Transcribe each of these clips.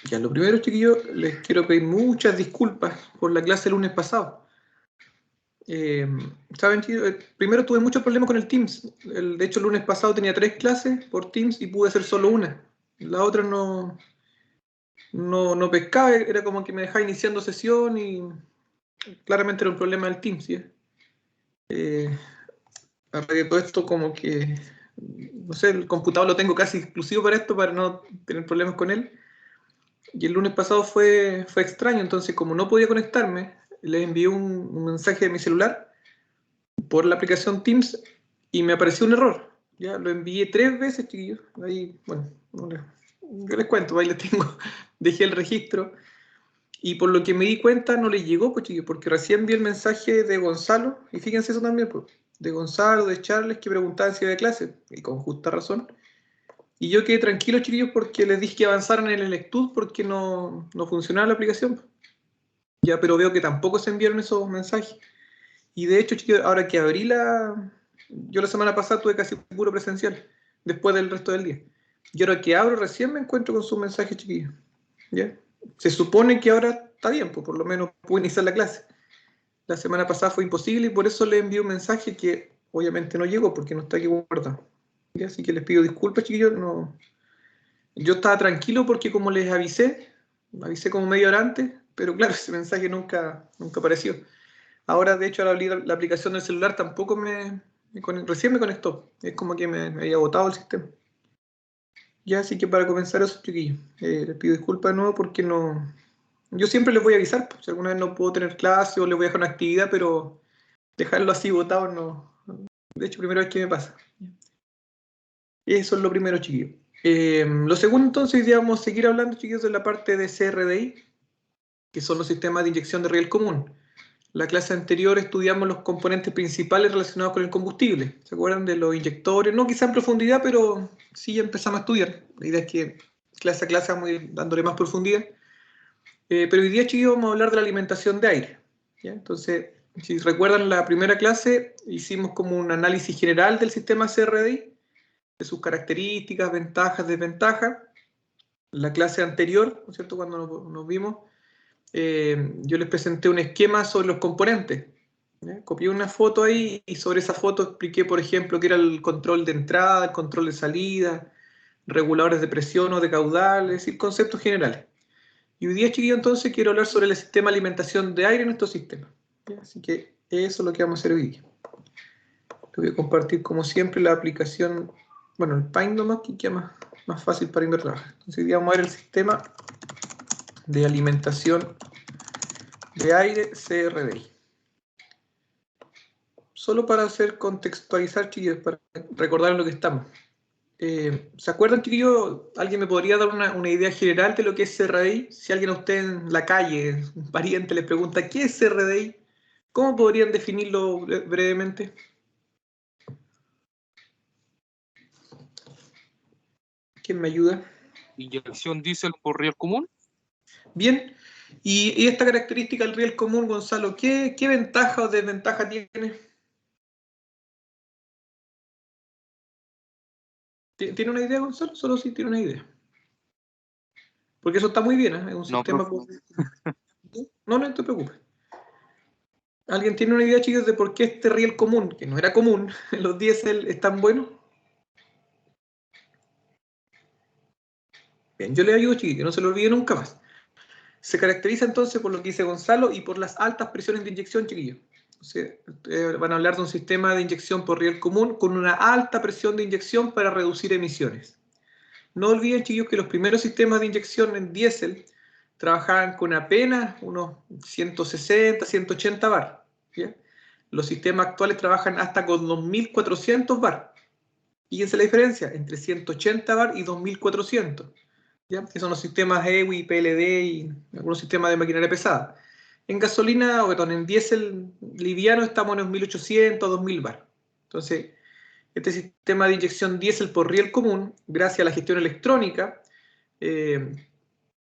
Ya, lo primero, chiquillos, les quiero pedir muchas disculpas por la clase del lunes pasado. ¿Saben, chiquillos? Primero tuve muchos problemas con el Teams. De hecho, el lunes pasado tenía 3 clases por Teams y pude hacer solo una. La otra no pescaba, era como que me dejaba iniciando sesión y claramente era un problema del Teams, ¿sí? A raíz de todo esto, como que, no sé, el computador lo tengo casi exclusivo para esto, para no tener problemas con él. Y el lunes pasado fue extraño, entonces como no podía conectarme, le envié un mensaje de mi celular por la aplicación Teams y me apareció un error. Ya lo envié 3 veces, chiquillos. Ahí, bueno, yo les cuento, ahí les tengo, dejé el registro. Y por lo que me di cuenta no le llegó, pues chiquillos, porque recién vi el mensaje de Gonzalo, y fíjense eso también, pues, de Gonzalo, de Charles, que preguntaban si había clase, y con justa razón. Y yo quedé tranquilo, chiquillos, porque les dije que avanzaran en el Lectud porque no funcionaba la aplicación. Ya, pero veo que tampoco se enviaron esos mensajes. Y de hecho, chiquillos, ahora que abrí yo la semana pasada tuve casi puro presencial, después del resto del día. Y ahora que abro recién me encuentro con sus mensajes, chiquillos. ¿Ya? Se supone que ahora está bien, pues por lo menos pude iniciar la clase. La semana pasada fue imposible y por eso le envié un mensaje que obviamente no llegó porque no está aquí guardado. ¿Ya? Así que les pido disculpas, chiquillos. No, yo estaba tranquilo porque como les avisé como media hora antes, pero claro, ese mensaje nunca apareció. Ahora, de hecho, al abrir la aplicación del celular tampoco recién me conectó. Es como que me había botado el sistema. Ya, así que para comenzar eso, chiquillos, les pido disculpas de nuevo porque no... Yo siempre les voy a avisar, pues, si alguna vez no puedo tener clase o les voy a dejar una actividad, pero dejarlo así botado no... De hecho, primera vez que me pasa. Eso es lo primero, chiquillos. Lo segundo, entonces, hoy día vamos a seguir hablando, chiquillos, de la parte de CRDI, que son los sistemas de inyección de riel común. La clase anterior estudiamos los componentes principales relacionados con el combustible. ¿Se acuerdan de los inyectores? No quizá en profundidad, pero sí ya empezamos a estudiar. La idea es que clase a clase vamos a ir dándole más profundidad. Pero hoy día, chicos, vamos a hablar de la alimentación de aire. ¿Ya? Entonces, si recuerdan la primera clase, hicimos como un análisis general del sistema CRDI, de sus características, ventajas, desventajas. La clase anterior, ¿no es cierto?, cuando nos vimos, yo les presenté un esquema sobre los componentes. ¿Ya? Copié una foto ahí y sobre esa foto expliqué, por ejemplo, qué era el control de entrada, el control de salida, reguladores de presión o de caudal, es decir, conceptos generales. Y hoy día, chiquillo, entonces quiero hablar sobre el sistema de alimentación de aire en nuestro sistema. ¿Ya? Así que eso es lo que vamos a hacer hoy día. Te voy a compartir, como siempre, la aplicación, bueno, el Paint nomás, que queda más fácil para ir trabajar. Entonces hoy día vamos a ver el sistema de alimentación de aire CRDI. Solo para hacer contextualizar, chiquillos, para recordar en lo que estamos. ¿Se acuerdan, chiquillos? ¿Alguien me podría dar una idea general de lo que es CRDI? Si alguien a usted en la calle, un pariente, les pregunta, ¿qué es CRDI? ¿Cómo podrían definirlo brevemente? ¿Quién me ayuda? Inyección diésel por riel común. Bien. Y esta característica del riel común, Gonzalo, ¿qué ventaja o desventaja tiene? ¿Tiene una idea, Gonzalo? Solo si tiene una idea. Porque eso está muy bien, ¿eh? Es un No, sistema... No te preocupes. ¿Alguien tiene una idea, chicos, de por qué este riel común, que no era común, los diésel es tan bueno? Bien, yo le ayudo, chiquillos, que no se lo olvide nunca más. Se caracteriza entonces por lo que dice Gonzalo y por las altas presiones de inyección, chiquillos. Entonces, van a hablar de un sistema de inyección por riel común con una alta presión de inyección para reducir emisiones. No olviden, chiquillos, que los primeros sistemas de inyección en diésel trabajaban con apenas unos 160, 180 bar. ¿Ya? Los sistemas actuales trabajan hasta con 2400 bar. Fíjense la diferencia entre 180 bar y 2400. ¿Ya? Que son los sistemas EWI, PLD y algunos sistemas de maquinaria pesada. En gasolina, o perdón, en diésel liviano estamos en los 1800, 2000 bar. Entonces, este sistema de inyección diésel por riel común, gracias a la gestión electrónica,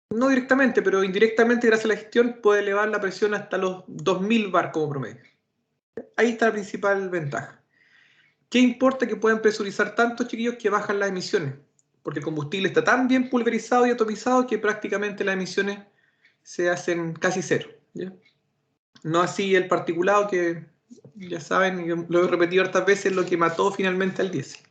no directamente, pero indirectamente gracias a la gestión, puede elevar la presión hasta los 2000 bar como promedio. Ahí está la principal ventaja. ¿Qué importa que puedan presurizar tanto, chiquillos, que bajan las emisiones? porque el combustible está tan bien pulverizado y atomizado que prácticamente las emisiones se hacen casi cero, ¿ya? No así el particulado, que ya saben, y lo he repetido hartas veces, lo que mató finalmente al diésel.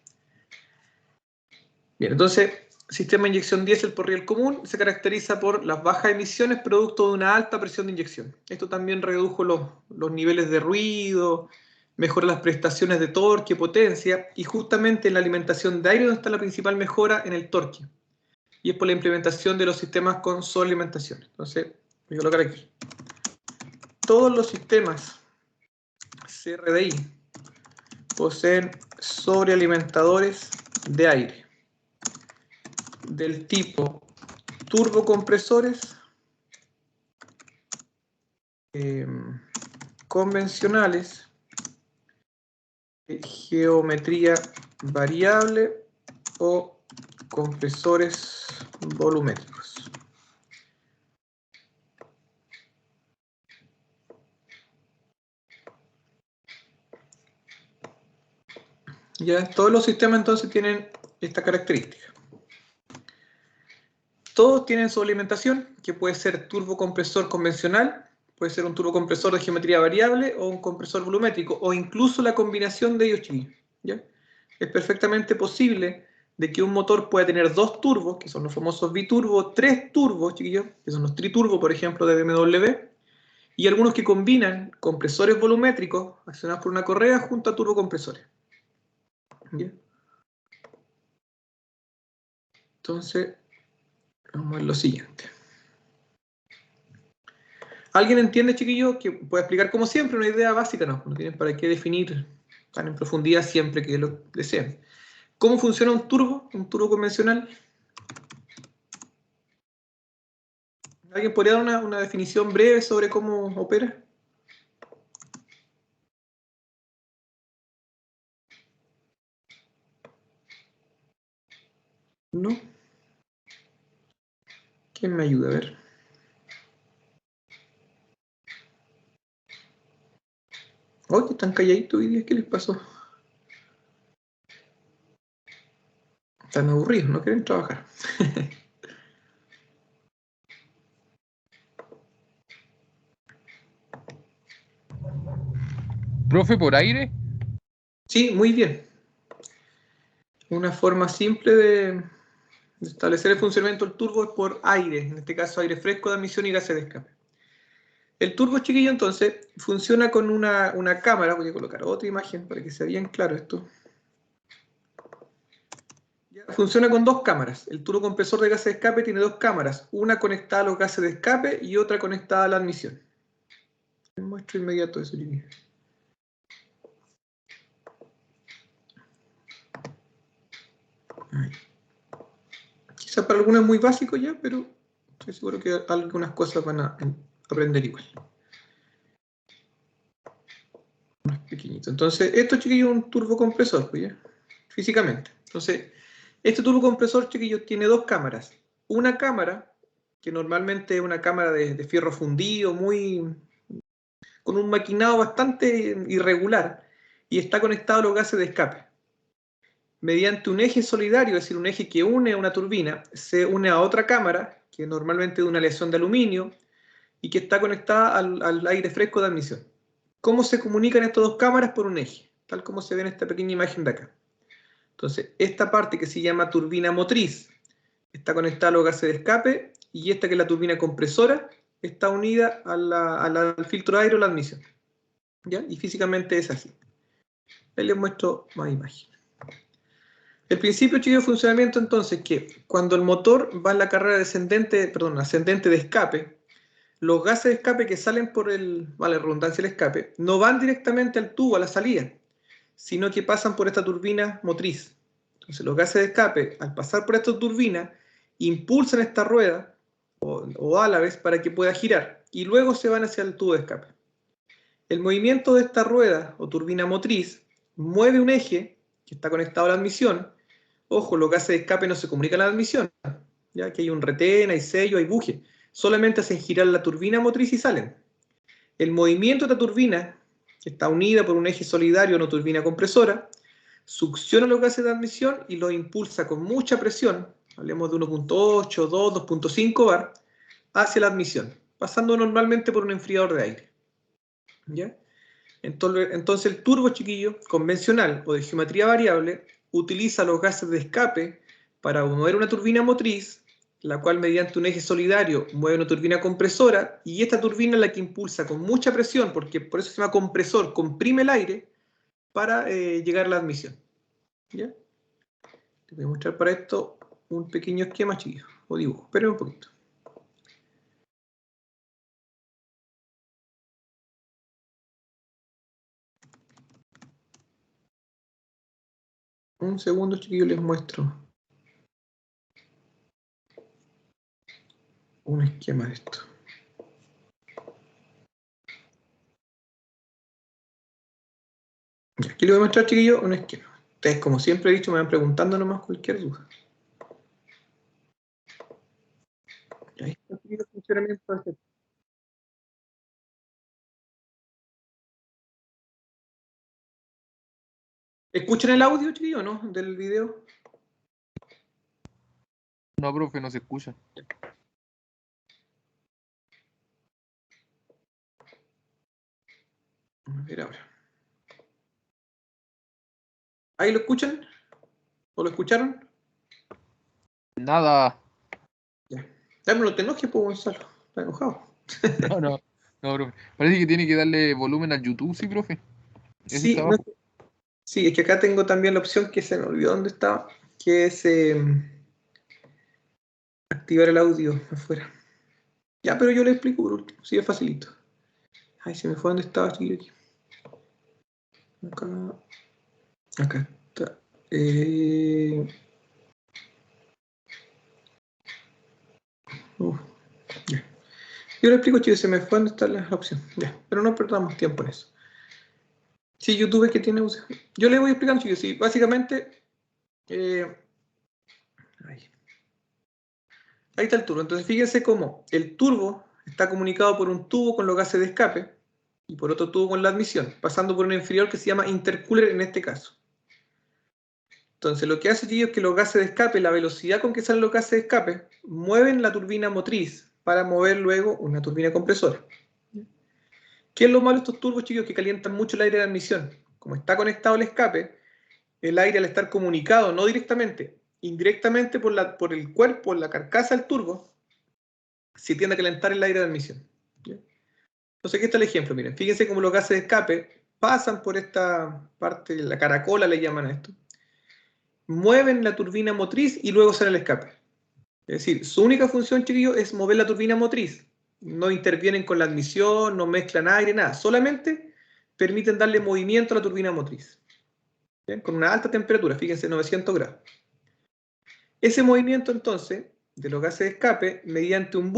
Bien, entonces, sistema de inyección diésel por riel común se caracteriza por las bajas emisiones producto de una alta presión de inyección. Esto también redujo los niveles de ruido, mejora las prestaciones de torque, potencia, y justamente en la alimentación de aire donde está la principal mejora en el torque. Y es por la implementación de los sistemas con sobrealimentación. Entonces, voy a colocar aquí. Todos los sistemas CRDI poseen sobrealimentadores de aire del tipo turbocompresores convencionales, geometría variable o compresores volumétricos. Ya, todos los sistemas entonces tienen esta característica. Todos tienen su alimentación, que puede ser turbocompresor convencional, puede ser un turbocompresor de geometría variable o un compresor volumétrico, o incluso la combinación de ellos, chiquillos, ¿ya? Es perfectamente posible de que un motor pueda tener 2 turbos, que son los famosos biturbos, 3 turbos, chiquillos, que son los triturbos, por ejemplo, de BMW, y algunos que combinan compresores volumétricos accionados por una correa junto a turbocompresores, ¿ya? Entonces, vamos a ver lo siguiente. ¿Alguien entiende, chiquillos, que puede explicar como siempre una idea básica? No tienen para qué definir tan en profundidad siempre que lo deseen. ¿Cómo funciona un turbo convencional? ¿Alguien podría dar una definición breve sobre cómo opera? ¿No? ¿Quién me ayuda a ver? Oye, están calladitos hoy día, ¿qué les pasó? Están aburridos, no quieren trabajar. Profe, por aire. Sí, muy bien. Una forma simple de establecer el funcionamiento del turbo es por aire, en este caso aire fresco de admisión y gases de escape. El turbo, chiquillo, entonces, funciona con una cámara. Voy a colocar otra imagen para que sea bien claro esto. Funciona con 2 cámaras. El turbo compresor de gases de escape tiene 2 cámaras, una conectada a los gases de escape y otra conectada a la admisión. Les muestro inmediato eso, chiquillo. Quizás para algunos es muy básico ya, pero estoy seguro que algunas cosas van a aprender igual. Más pequeñito. Entonces, esto, chiquillo, es un turbocompresor, pues, ¿ya? Físicamente. Entonces, este turbocompresor, chiquillo, tiene 2 cámaras. Una cámara, que normalmente es una cámara de fierro fundido, con un maquinado bastante irregular, y está conectado a los gases de escape. Mediante un eje solidario, es decir, un eje que une a una turbina, se une a otra cámara, que normalmente es de una aleación de aluminio, y que está conectada al aire fresco de admisión. ¿Cómo se comunican estas 2 cámaras? Por un eje, tal como se ve en esta pequeña imagen de acá. Entonces, esta parte que se llama turbina motriz está conectada a los gases de escape, y esta que es la turbina compresora está unida al filtro de aire o la admisión, ¿ya? Y físicamente es así. Ahí les muestro más imágenes. El principio, chico, de funcionamiento, entonces, que cuando el motor va en la carrera ascendente de escape, los gases de escape que salen por vale, redundancia, el escape, no van directamente al tubo, a la salida, sino que pasan por esta turbina motriz. Entonces, los gases de escape, al pasar por esta turbina, impulsan esta rueda, o a la vez, para que pueda girar, y luego se van hacia el tubo de escape. El movimiento de esta rueda, o turbina motriz, mueve un eje que está conectado a la admisión. Ojo, los gases de escape no se comunican a la admisión, ya que hay un retén, hay sello, hay buje. Solamente hacen girar la turbina motriz y salen. El movimiento de esta turbina, que está unida por un eje solidario a una turbina compresora, succiona los gases de admisión y los impulsa con mucha presión, hablemos de 1.8, 2, 2.5 bar, hacia la admisión, pasando normalmente por un enfriador de aire. ¿Ya? Entonces el turbo, chiquillo, convencional o de geometría variable, utiliza los gases de escape para mover una turbina motriz, la cual mediante un eje solidario mueve una turbina compresora, y esta turbina es la que impulsa con mucha presión, porque por eso se llama compresor, comprime el aire para llegar a la admisión. ¿Ya? Te voy a mostrar para esto un pequeño esquema, chiquillo, o dibujo. Esperen un poquito. Un segundo, chiquillo, les muestro un esquema de esto. Aquí les voy a mostrar, chiquillos, un esquema. Ustedes, como siempre he dicho, me van preguntando nomás cualquier duda. Ahí está, chiquillos, el funcionamiento de este. ¿Escuchan el audio, chiquillos, no? Del video. No, profe, no se escucha. A ver ahora. ¿Ahí lo escuchan? ¿O lo escucharon? Nada. Ya. Dame no te enojes, pues, Gonzalo. Está enojado. No, profe. Parece que tiene que darle volumen al YouTube, sí, profe. Ese Sí, está no, abajo. sí, es que acá tengo también la opción que se me olvidó dónde estaba, que es activar el audio afuera. Ya, pero yo le explico por último. Sí, es facilito. Ay, se me fue dónde estaba, chiquillo. Acá está. Ya. Yo le explico, chicos, se me fue dónde está la opción. Ya, pero no perdamos tiempo en eso. Sí, YouTube que tiene. Yo le voy explicando, chicos. Sí, básicamente. Ahí. Ahí está el turbo. Entonces, fíjense cómo el turbo está comunicado por un tubo con los gases de escape y por otro tubo con la admisión, pasando por un enfriador que se llama intercooler en este caso. Entonces, lo que hace, chicos, es que los gases de escape, la velocidad con que salen los gases de escape, mueven la turbina motriz para mover luego una turbina compresora. ¿Qué es lo malo de estos turbos, chicos? Que calientan mucho el aire de admisión. Como está conectado el escape, el aire al estar comunicado, no directamente, indirectamente por el cuerpo, la carcasa del turbo, se tiende a calentar el aire de admisión. ¿Ya? Entonces, aquí está el ejemplo. Miren, fíjense cómo los gases de escape pasan por esta parte, la caracola le llaman a esto, mueven la turbina motriz y luego sale el escape. Es decir, su única función, chiquillos, es mover la turbina motriz. No intervienen con la admisión, no mezclan aire, nada. Solamente permiten darle movimiento a la turbina motriz. ¿Bien? Con una alta temperatura, fíjense, 900 grados. Ese movimiento, entonces, de los gases de escape, mediante un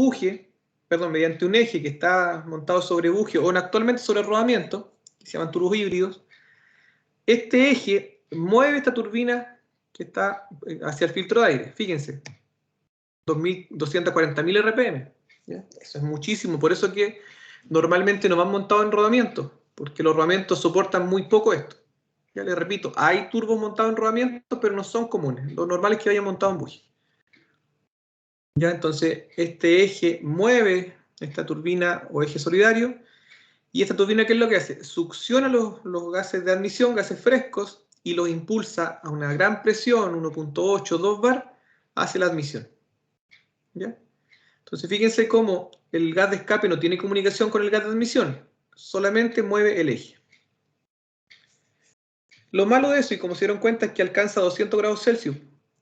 mediante un eje que está montado sobre buje o actualmente sobre rodamiento, que se llaman turbos híbridos, este eje mueve esta turbina que está hacia el filtro de aire. Fíjense, 240.000 RPM. ¿Ya? Eso es muchísimo, por eso que normalmente no van montados en rodamiento, porque los rodamientos soportan muy poco esto. Ya les repito, hay turbos montados en rodamiento, pero no son comunes. Lo normal es que vayan montados en buje. Ya, entonces, este eje mueve esta turbina o eje solidario, y esta turbina, ¿qué es lo que hace? Succiona los gases de admisión, gases frescos, y los impulsa a una gran presión, 1.8, 2 bar, hacia la admisión. ¿Ya? Entonces, fíjense cómo el gas de escape no tiene comunicación con el gas de admisión, solamente mueve el eje. Lo malo de eso, y como se dieron cuenta, es que alcanza 200 grados Celsius,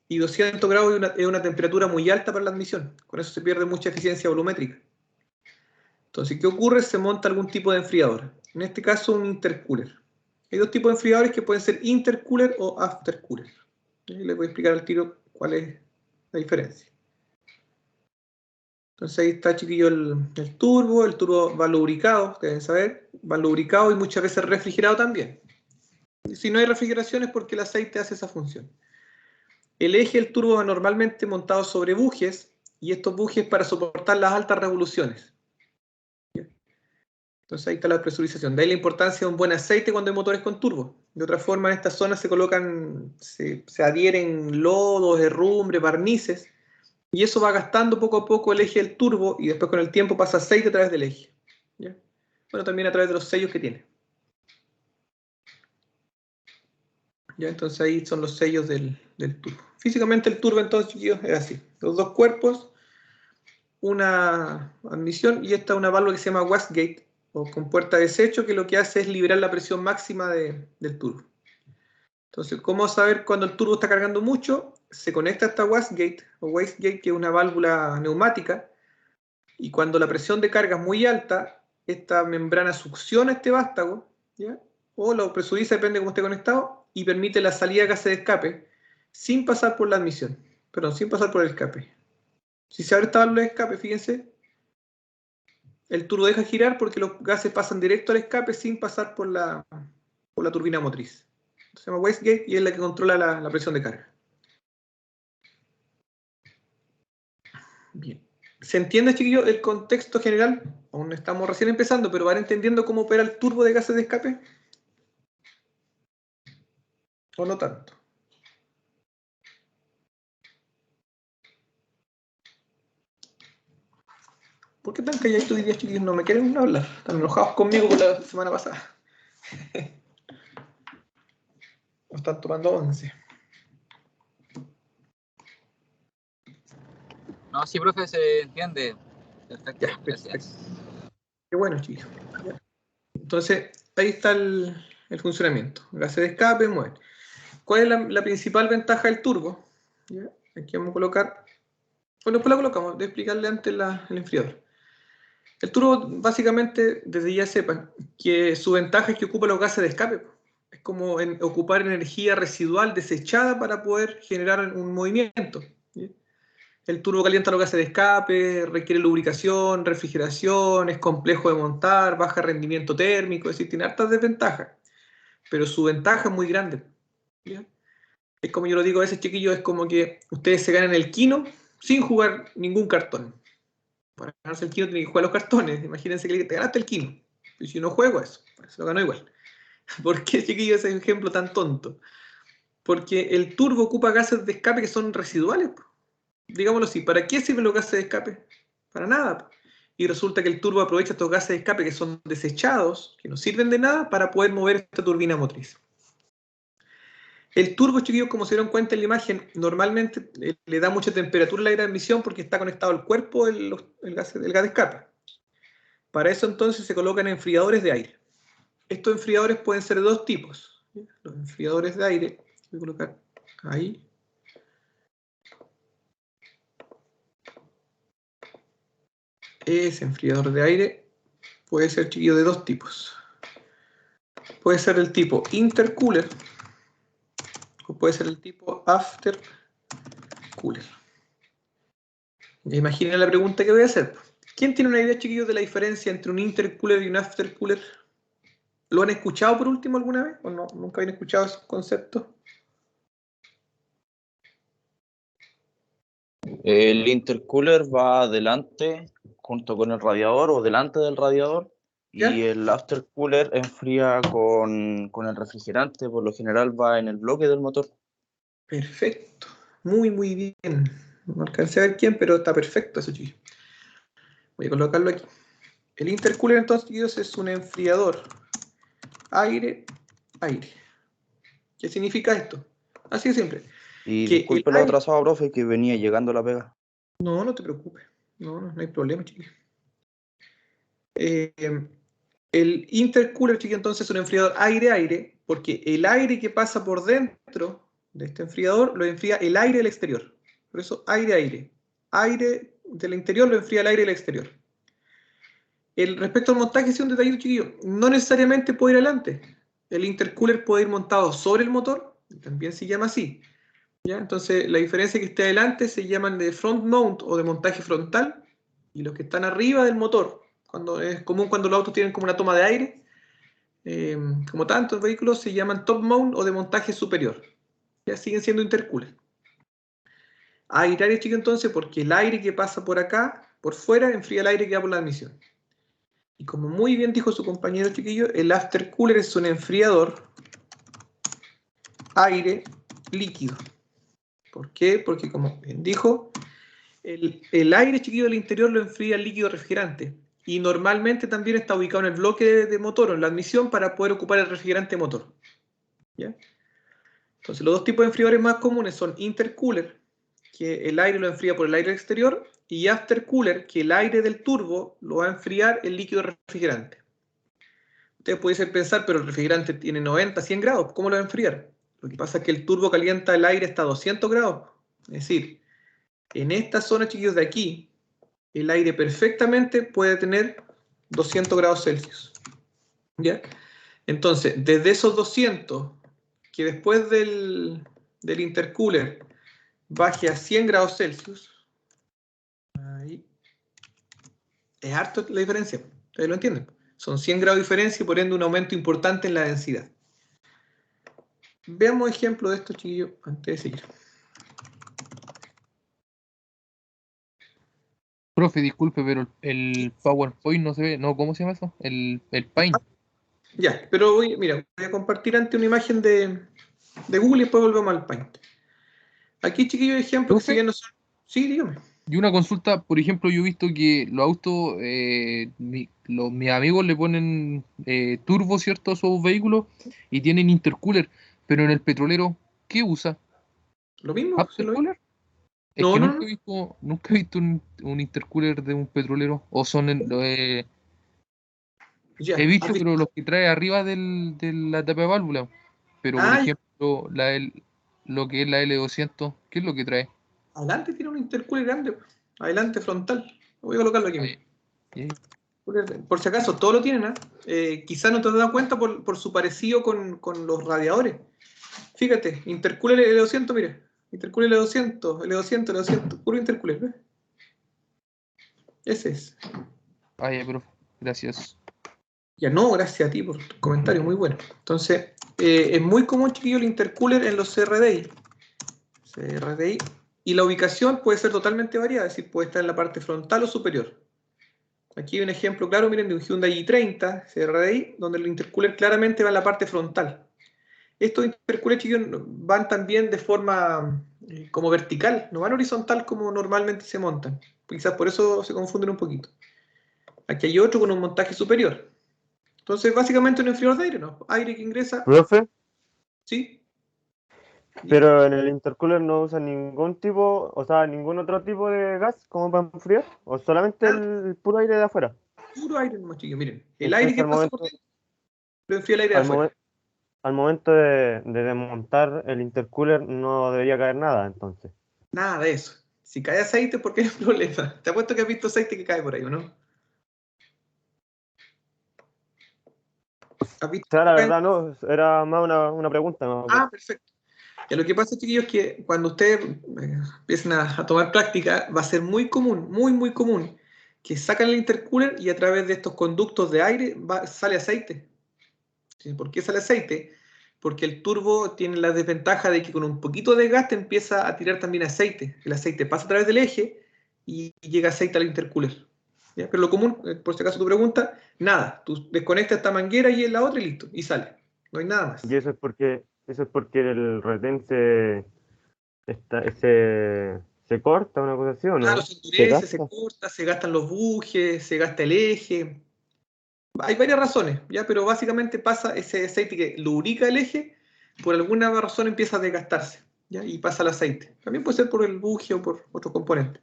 y 200 grados es una temperatura muy alta para la admisión. Con eso se pierde mucha eficiencia volumétrica. Entonces, ¿qué ocurre? Se monta algún tipo de enfriador. En este caso, un intercooler. Hay dos tipos de enfriadores que pueden ser intercooler o aftercooler. Les voy a explicar al tiro cuál es la diferencia. Entonces ahí está, chiquillo, el turbo va lubricado, deben saber, va lubricado y muchas veces refrigerado también. Y si no hay refrigeración es porque el aceite hace esa función. El eje del turbo va normalmente montado sobre bujes, y estos bujes para soportar las altas revoluciones. Entonces ahí está la presurización. De ahí la importancia de un buen aceite cuando hay motores con turbo. De otra forma, en estas zonas se colocan, se adhieren lodos, herrumbre, barnices, y eso va gastando poco a poco el eje del turbo y después con el tiempo pasa aceite a través del eje. ¿Ya? Bueno, también a través de los sellos que tiene. ¿Ya? Entonces ahí son los sellos del turbo. Físicamente el turbo entonces, chiquillos, es así. Los dos cuerpos, una admisión y esta una válvula que se llama wastegate o compuerta de desecho que lo que hace es liberar la presión máxima del turbo. Entonces, ¿cómo saber cuando el turbo está cargando mucho? Se conecta a esta wastegate, que es una válvula neumática, y cuando la presión de carga es muy alta, esta membrana succiona este vástago, ¿ya? O lo presuriza, depende de cómo esté conectado, y permite la salida de gases de escape sin pasar por la admisión, perdón, sin pasar por el escape. Si se abre esta válvula de escape, fíjense, el turbo deja girar porque los gases pasan directo al escape sin pasar por la turbina motriz. Se llama wastegate y es la que controla la presión de carga. Bien. ¿Se entiende, chiquillos, el contexto general? Aún estamos recién empezando, pero van entendiendo cómo opera el turbo de gases de escape. ¿O no tanto? ¿Por qué tan calladitos hoy día, chiquillos? No me quieren hablar. Están enojados conmigo por la semana pasada. O están tomando 11. No, sí, profe, se entiende. Perfecto, Ya, gracias. perfecto. Qué bueno, chiquillos. Ya. Entonces, ahí está el funcionamiento. Gases de escape, mueven. ¿Cuál es la principal ventaja del turbo? ¿Ya? Aquí vamos a colocar... Bueno, después la colocamos, de explicarle antes el enfriador. El turbo, básicamente, desde ya sepan que su ventaja es que ocupa los gases de escape. Es como ocupar energía residual desechada para poder generar un movimiento. ¿Sí? El turbo calienta los gases de escape, requiere lubricación, refrigeración, es complejo de montar, baja rendimiento térmico, es decir, tiene hartas desventajas. Pero su ventaja es muy grande. ¿Sí? Es como yo lo digo a veces, chiquillos, es como que ustedes se ganan el quino sin jugar ningún cartón. Para ganarse el kino tiene que jugar los cartones. Imagínense que te ganaste el kino. Y si no juego eso, se lo ganó igual. ¿Por qué, chiquillo, ese ejemplo tan tonto? Porque el turbo ocupa gases de escape que son residuales. Digámoslo así, ¿para qué sirven los gases de escape? Para nada. Y resulta que el turbo aprovecha estos gases de escape que son desechados, que no sirven de nada, para poder mover esta turbina motriz. El turbo, chiquillos, como se dieron cuenta en la imagen, normalmente le da mucha temperatura a la aire de admisión porque está conectado al cuerpo el gas de escape. Para eso entonces se colocan enfriadores de aire. Estos enfriadores pueden ser de dos tipos. Los enfriadores de aire, voy a colocar ahí. Ese enfriador de aire puede ser, chiquillo, de dos tipos. Puede ser el tipo intercooler o puede ser el tipo aftercooler. Imaginen la pregunta que voy a hacer. ¿Quién tiene una idea, chiquillos, de la diferencia entre un intercooler y un aftercooler? ¿Lo han escuchado por último alguna vez? ¿O no? ¿Nunca habían escuchado esos conceptos? El intercooler va adelante junto con el radiador o delante del radiador. ¿Ya? Y el aftercooler enfría con el refrigerante, por lo general va en el bloque del motor. Perfecto. Muy, muy bien. No alcancé a ver quién, pero está perfecto eso, chicos. Voy a colocarlo aquí. El intercooler, entonces, chicos, es un enfriador. Aire, aire. ¿Qué significa esto? Así de simple. Y Que disculpe lo atrasado, profe, que venía llegando la pega. No, no te preocupes. No hay problema, chicos. El intercooler, chicos, entonces es un enfriador aire-aire, porque el aire que pasa por dentro de este enfriador lo enfría el aire del exterior. Por eso aire-aire. Aire del interior lo enfría el aire del exterior. Respecto al montaje, es un detallito, chiquillo. No necesariamente puede ir adelante. El intercooler puede ir montado sobre el motor, también se llama así. ¿Ya? Entonces, la diferencia es que esté adelante se llaman de front mount o de montaje frontal, y los que están arriba del motor, cuando es común cuando los autos tienen como una toma de aire, como tantos vehículos, se llaman top mount o de montaje superior. Ya siguen siendo intercooler. Aire, chico, entonces, porque el aire que pasa por acá, por fuera, enfría el aire que va por la admisión. Y como muy bien dijo su compañero chiquillo, el aftercooler es un enfriador aire líquido. ¿Por qué? Porque, como bien dijo, el aire, chiquillo, del interior lo enfría el líquido refrigerante. Y normalmente también está ubicado en el bloque de motor o en la admisión para poder ocupar el refrigerante motor. ¿Ya? Entonces, los dos tipos de enfriadores más comunes son intercooler, que el aire lo enfría por el aire exterior, y aftercooler, que el aire del turbo lo va a enfriar el líquido refrigerante. Ustedes pueden pensar, pero el refrigerante tiene 90, 100 grados, ¿cómo lo va a enfriar? Lo que pasa es que el turbo calienta el aire hasta 200 grados. Es decir, en esta zona, chiquillos, de aquí, el aire perfectamente puede tener 200 grados Celsius. ¿Ya? Entonces, desde esos 200, que después del intercooler baje a 100 grados Celsius, ahí, es harto la diferencia. ¿Ustedes lo entienden? Son 100 grados de diferencia y por ende un aumento importante en la densidad. Veamos ejemplo de esto, chiquillos, antes de seguir. Profe, disculpe, pero el PowerPoint no se ve. No, ¿cómo se llama eso? El Paint. Ya, pero mira, voy a compartir ante una imagen de Google y después volvemos al Paint. Aquí, chiquillos, ejemplos que si bien no son... Sí, dígame. Y una consulta, por ejemplo, yo he visto que los autos, mis amigos le ponen turbo, ¿cierto?, a sus vehículos y tienen intercooler, pero en el petrolero, ¿qué usa? ¿Lo mismo? ¿Aftercooler? Es No, que no, no. nunca he visto un intercooler de un petrolero, o son, Ya, he ¿has visto, visto? pero los que trae arriba de la tapa de válvula, pero por Ah, ya. ejemplo, lo que es la L200, ¿qué es lo que trae? Adelante tiene un intercooler grande. Adelante, frontal. Voy a colocarlo aquí. Ahí, ahí. Por si acaso, todo lo tienen, ¿ah? Quizás no te has dado cuenta por su parecido con los radiadores. Fíjate, intercooler L200, mira. Intercooler L200, L200, L200. Puro intercooler, ¿ves? Ese es. Ah, ya, profe, gracias. Ya no, gracias a ti por tu comentario, muy bueno. Entonces, es muy común, chiquillo, el intercooler en los CRDI. CRDI. Y la ubicación puede ser totalmente variada, es decir, puede estar en la parte frontal o superior. Aquí hay un ejemplo claro, miren, de un Hyundai i30 CRDI, donde el intercooler claramente va en la parte frontal. Estos intercoolers, chicos, van también de forma como vertical, no van horizontal como normalmente se montan. Quizás por eso se confunden un poquito. Aquí hay otro con un montaje superior. Entonces, básicamente un enfriador de aire, ¿no? Aire que ingresa, Profe, ¿sí? pero en el intercooler no usa ningún tipo, o sea, ningún otro tipo de gas como para enfriar, o solamente el puro aire de afuera. Puro aire nomás, chicos, miren. El aire Entonces que pasa por dentro lo enfría el aire de al afuera. al momento de desmontar el intercooler no debería caer nada, entonces. Nada de eso. Si cae aceite, ¿por qué hay problema? Te apuesto que has visto aceite que cae por ahí, ¿o no? ¿Has O visto sea, que la cae? verdad no, era más una pregunta. No, Ah, perfecto. Y lo que pasa, chiquillos, es que cuando ustedes empiecen a tomar práctica, va a ser muy común, muy común, que sacan el intercooler y a través de estos conductos de aire sale aceite. ¿Sí? ¿Por qué sale aceite? Porque el turbo tiene la desventaja de que con un poquito de gas te empieza a tirar también aceite. El aceite pasa a través del eje y llega aceite al intercooler. ¿Ya? Pero lo común, por si acaso tu pregunta, nada. Tú desconectas esta manguera y en la otra y listo. Y sale. No hay nada más. y eso es porque el retén se corta, una cosa así, ¿o Claro, no? se ¿Se endurece, se gasta? corta, se gastan los bujes, se gasta el eje. Hay varias razones, ¿ya? Pero básicamente pasa ese aceite que lubrica el eje, por alguna razón empieza a desgastarse, ¿ya? Y pasa el aceite. También puede ser por el buje o por otro componente.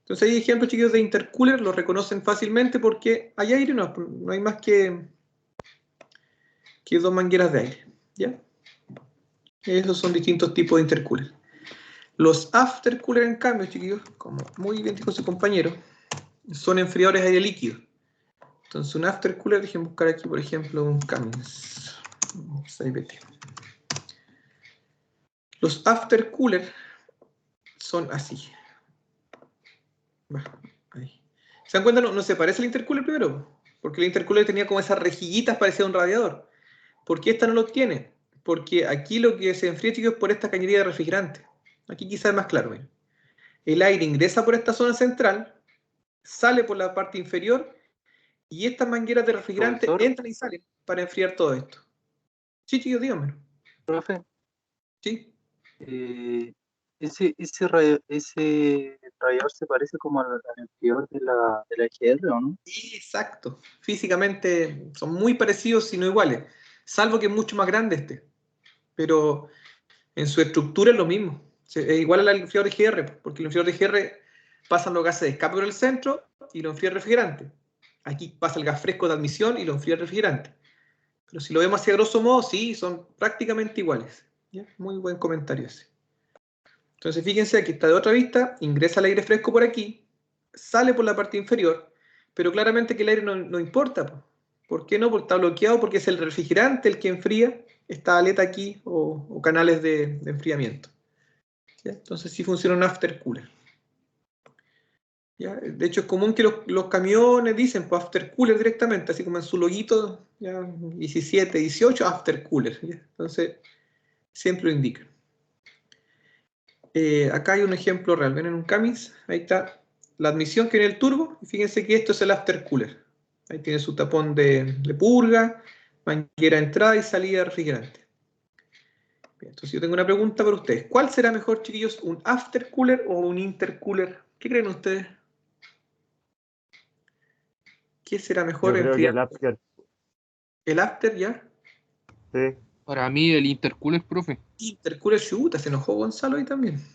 Entonces hay ejemplos, chiquillos, de intercooler, los reconocen fácilmente porque hay aire, no hay más que dos mangueras de aire, ¿ya? Esos son distintos tipos de intercooler. Los aftercooler, en cambio, chiquillos, como muy bien dijo su compañero, son enfriadores de aire líquido. Entonces un aftercooler, déjenme buscar aquí, por ejemplo, un Cummins 6BT. Los aftercooler son así. Ahí. ¿Se dan cuenta? No se parece al intercooler primero, porque el intercooler tenía como esas rejillitas parecidas a un radiador. ¿Por qué esta no lo tiene? Porque aquí lo que se enfría, chicos, es por esta cañería de refrigerante. Aquí quizás es más claro. Miren. El aire ingresa por esta zona central, sale por la parte inferior y estas mangueras de refrigerante Profesor, entran y salen para enfriar todo esto. Sí, chicos, díganme. profe, ¿Sí? Ese radiador se parece como al enfriador de la EGR, ¿o no? Sí, exacto. Físicamente son muy parecidos, si no iguales, salvo que es mucho más grande este. Pero en su estructura es lo mismo. Es igual al enfriador de GR, porque el enfriador de GR pasan los gases de escape por el centro y lo enfría el refrigerante. Aquí pasa el gas fresco de admisión y lo enfría el refrigerante. Pero si lo vemos así a grosso modo, sí, son prácticamente iguales. ¿Ya? Muy buen comentario ese. Entonces fíjense, aquí está de otra vista, ingresa el aire fresco por aquí, sale por la parte inferior, pero claramente que el aire no importa. ¿Por qué no? Porque está bloqueado, porque es el refrigerante el que enfría esta aleta aquí o canales de enfriamiento. ¿Ya? Entonces sí funciona un aftercooler. ¿Ya? De hecho es común que los camiones dicen pues, aftercooler directamente, así como en su loguito, ya, 17, 18, aftercooler. ¿Ya? Entonces siempre lo indican. Acá hay un ejemplo real, ven en un Cummins, ahí está la admisión que viene el turbo, y fíjense que esto es el aftercooler. Ahí tiene su tapón de purga, manguera de entrada y salida de refrigerante. Bien, entonces yo tengo una pregunta para ustedes. ¿Cuál será mejor, chiquillos, un aftercooler o un intercooler? ¿Qué creen ustedes? ¿Qué será mejor Yo creo que enfriar? el after, ¿El after ya? sí. Para mí el intercooler, profe. Intercooler, chuta, se enojó Gonzalo ahí también.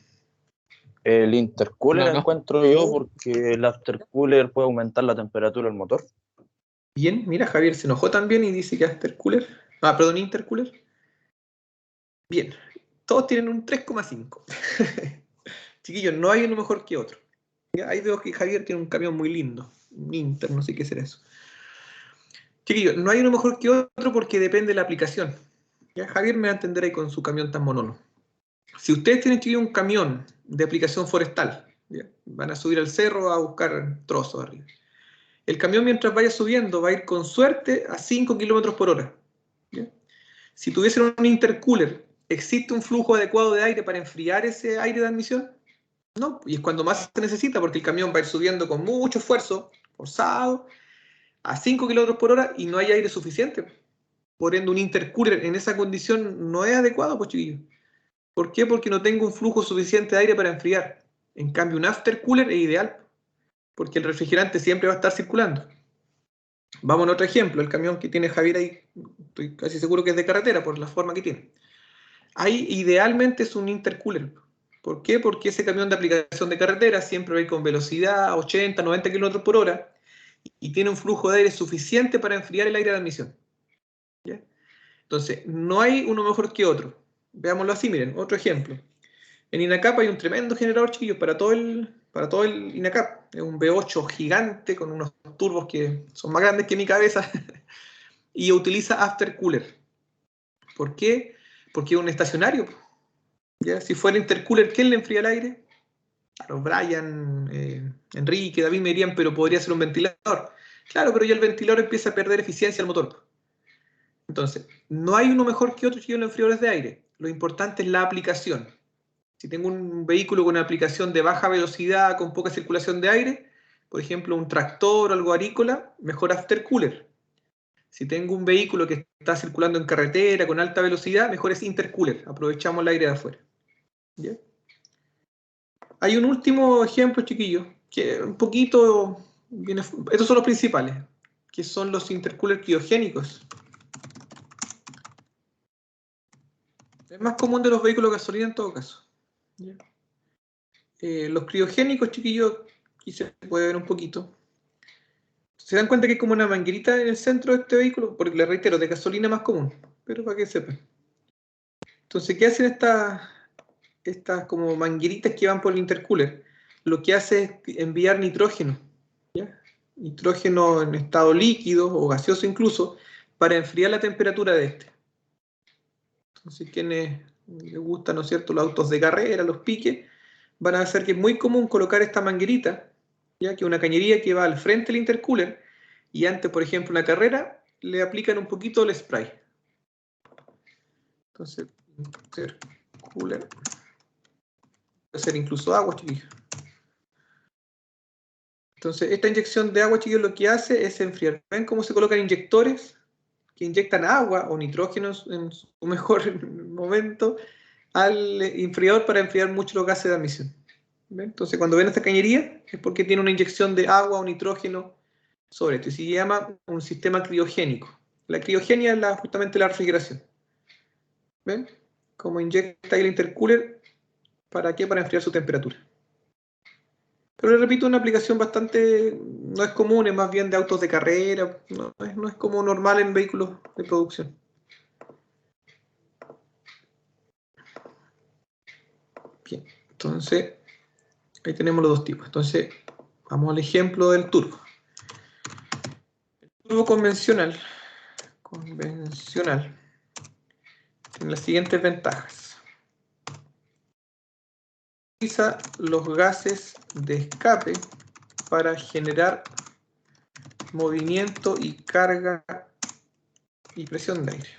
El intercooler No. encuentro yo porque el aftercooler puede aumentar la temperatura del motor. Bien, mira, Javier se enojó también y dice que aftercooler. Ah, perdón, intercooler. Bien, todos tienen un 3,5. Chiquillos, no hay uno mejor que otro. ¿Ya? Ahí veo que Javier tiene un camión muy lindo. Un Inter, no sé qué será eso. Chiquillos, no hay uno mejor que otro porque depende de la aplicación. ¿Ya? Javier me va a entender ahí con su camión tan monono. Si ustedes tienen, chiquillos, un camión de aplicación forestal, ¿ya? Van a subir al cerro a buscar trozos arriba. El camión mientras vaya subiendo va a ir con suerte a 5 kilómetros por hora. ¿Ya? Si tuviesen un intercooler, ¿existe un flujo adecuado de aire para enfriar ese aire de admisión? No, y es cuando más se necesita porque el camión va a ir subiendo con mucho esfuerzo, forzado, a 5 kilómetros por hora y no hay aire suficiente. Por ende, un intercooler en esa condición no es adecuado, pues chiquillos. ¿Por qué? Porque no tengo un flujo suficiente de aire para enfriar. En cambio, un aftercooler es ideal, porque el refrigerante siempre va a estar circulando. Vamos a otro ejemplo, el camión que tiene Javier ahí, estoy casi seguro que es de carretera por la forma que tiene. Ahí idealmente es un intercooler. ¿Por qué? Porque ese camión de aplicación de carretera siempre va a ir con velocidad 80, 90 km por hora y tiene un flujo de aire suficiente para enfriar el aire de admisión. ¿Ya? Entonces, no hay uno mejor que otro. Veámoslo así, miren, otro ejemplo. En INACAP hay un tremendo generador, chiquillos, para todo el INACAP. Es un V8 gigante con unos turbos que son más grandes que mi cabeza y utiliza aftercooler. ¿Por qué? Porque es un estacionario. ¿Ya? Si fuera intercooler, ¿quién le enfría el aire? Claro, Brian, Enrique, David me dirían, pero podría ser un ventilador. Claro, pero ya el ventilador empieza a perder eficiencia al motor. Entonces, no hay uno mejor que otro, chiquillos, en los enfriadores de aire. Lo importante es la aplicación. Si tengo un vehículo con una aplicación de baja velocidad, con poca circulación de aire, por ejemplo, un tractor o algo agrícola, mejor aftercooler. Si tengo un vehículo que está circulando en carretera con alta velocidad, mejor es intercooler. Aprovechamos el aire de afuera. ¿Ya? Hay un último ejemplo, chiquillos, que un poquito viene, estos son los principales, que son los intercoolers criogénicos. Es más común de los vehículos de gasolina en todo caso. ¿Ya? Los criogénicos, chiquillos, aquí se puede ver un poquito. Se dan cuenta que hay como una manguerita en el centro de este vehículo, porque le reitero, de gasolina más común, pero para que sepan. Entonces, ¿qué hacen estas como mangueritas que van por el intercooler? Lo que hace es enviar nitrógeno, ¿ya? Nitrógeno en estado líquido o gaseoso incluso, para enfriar la temperatura de este. Entonces, quienes les gustan, ¿no es cierto?, los autos de carrera, los piques, van a hacer que es muy común colocar esta manguerita, ya que una cañería que va al frente del intercooler, y antes, por ejemplo, una carrera, le aplican un poquito el spray. Entonces, intercooler, puede ser incluso agua, chiquillos. Entonces, esta inyección de agua, chiquillos, lo que hace es enfriar. ¿Ven cómo se colocan inyectores que inyectan agua o nitrógeno en su mejor momento al enfriador para enfriar mucho los gases de admisión. ¿Ven? Entonces, cuando ven esta cañería, es porque tiene una inyección de agua o nitrógeno sobre esto, y se llama un sistema criogénico. La criogenia es justamente la refrigeración. ¿Ven? Como inyecta el intercooler, ¿para qué? Para enfriar su temperatura. Pero le repito, una aplicación bastante, no es común, es más bien de autos de carrera, no es como normal en vehículos de producción. Bien, entonces, ahí tenemos los dos tipos. Entonces, vamos al ejemplo del turbo. El turbo convencional tiene las siguientes ventajas. Utiliza los gases de escape para generar movimiento y carga y presión de aire.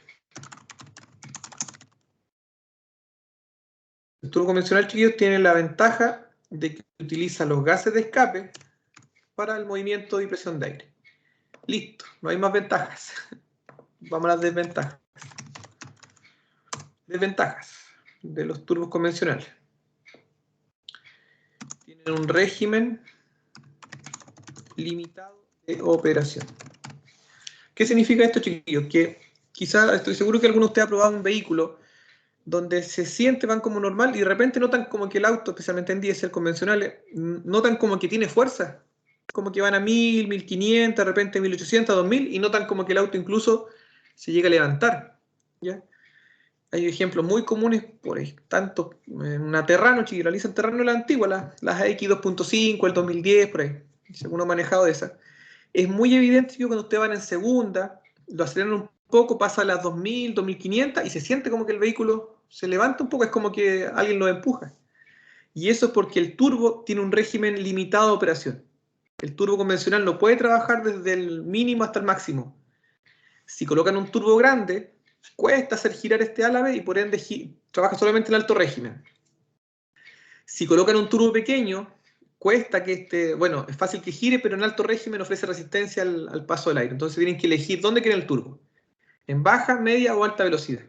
El turbo convencional, chiquillos, tiene la ventaja de que utiliza los gases de escape para el movimiento y presión de aire. Listo, no hay más ventajas. Vamos a las desventajas. Desventajas de los turbos convencionales. Tienen un régimen limitado de operación. ¿Qué significa esto, chiquillos? Que quizás, estoy seguro que alguno de ustedes ha probado un vehículo donde se siente, van como normal y de repente notan como que el auto, especialmente en diésel convencionales, notan como que tiene fuerza, como que van a 1000, 1500, de repente 1800, 2000 y notan como que el auto incluso se llega a levantar, ¿ya? Hay ejemplos muy comunes, por ahí, tanto en una Terrano, chiquillos, realizan Terrano la antigua, las AX 2.5, el 2010, por ahí, según ha manejado de esas. Es muy evidente que cuando ustedes van en segunda, lo aceleran un poco, pasa a las 2000, 2500 y se siente como que el vehículo se levanta un poco, es como que alguien lo empuja. Y eso es porque el turbo tiene un régimen limitado de operación. El turbo convencional no puede trabajar desde el mínimo hasta el máximo. Si colocan un turbo grande, cuesta hacer girar este álave y por ende trabaja solamente en alto régimen. Si colocan un turbo pequeño, cuesta que bueno, es fácil que gire, pero en alto régimen ofrece resistencia al paso del aire. Entonces tienen que elegir dónde quieren el turbo. En baja, media o alta velocidad.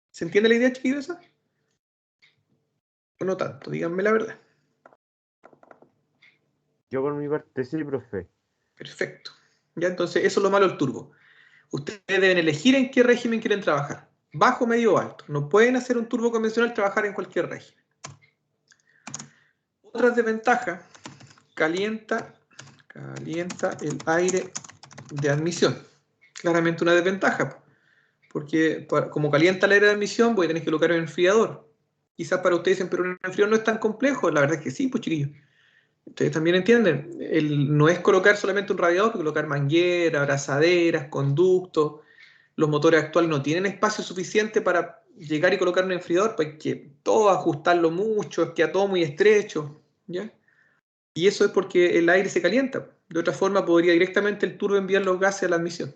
¿Se entiende la idea, chiquillos, esa? O no tanto, díganme la verdad. Yo por mi parte sí, profe. Perfecto. Ya, entonces eso es lo malo del turbo. Ustedes deben elegir en qué régimen quieren trabajar. Bajo, medio o alto. No pueden hacer un turbo convencional trabajar en cualquier régimen. Otra desventaja, calienta el aire de admisión. Claramente una desventaja, porque como calienta el aire de admisión, voy a tener que colocar un enfriador. Quizás para ustedes dicen, pero un enfriador no es tan complejo. La verdad es que sí, pues chiquillos. Ustedes también entienden, no es colocar solamente un radiador, que colocar mangueras, abrazaderas, conductos. Los motores actuales no tienen espacio suficiente para llegar y colocar un enfriador, pues hay que todo ajustarlo mucho, es que todo muy estrecho, ¿ya? Y eso es porque el aire se calienta. De otra forma, podría directamente el turbo enviar los gases a la admisión.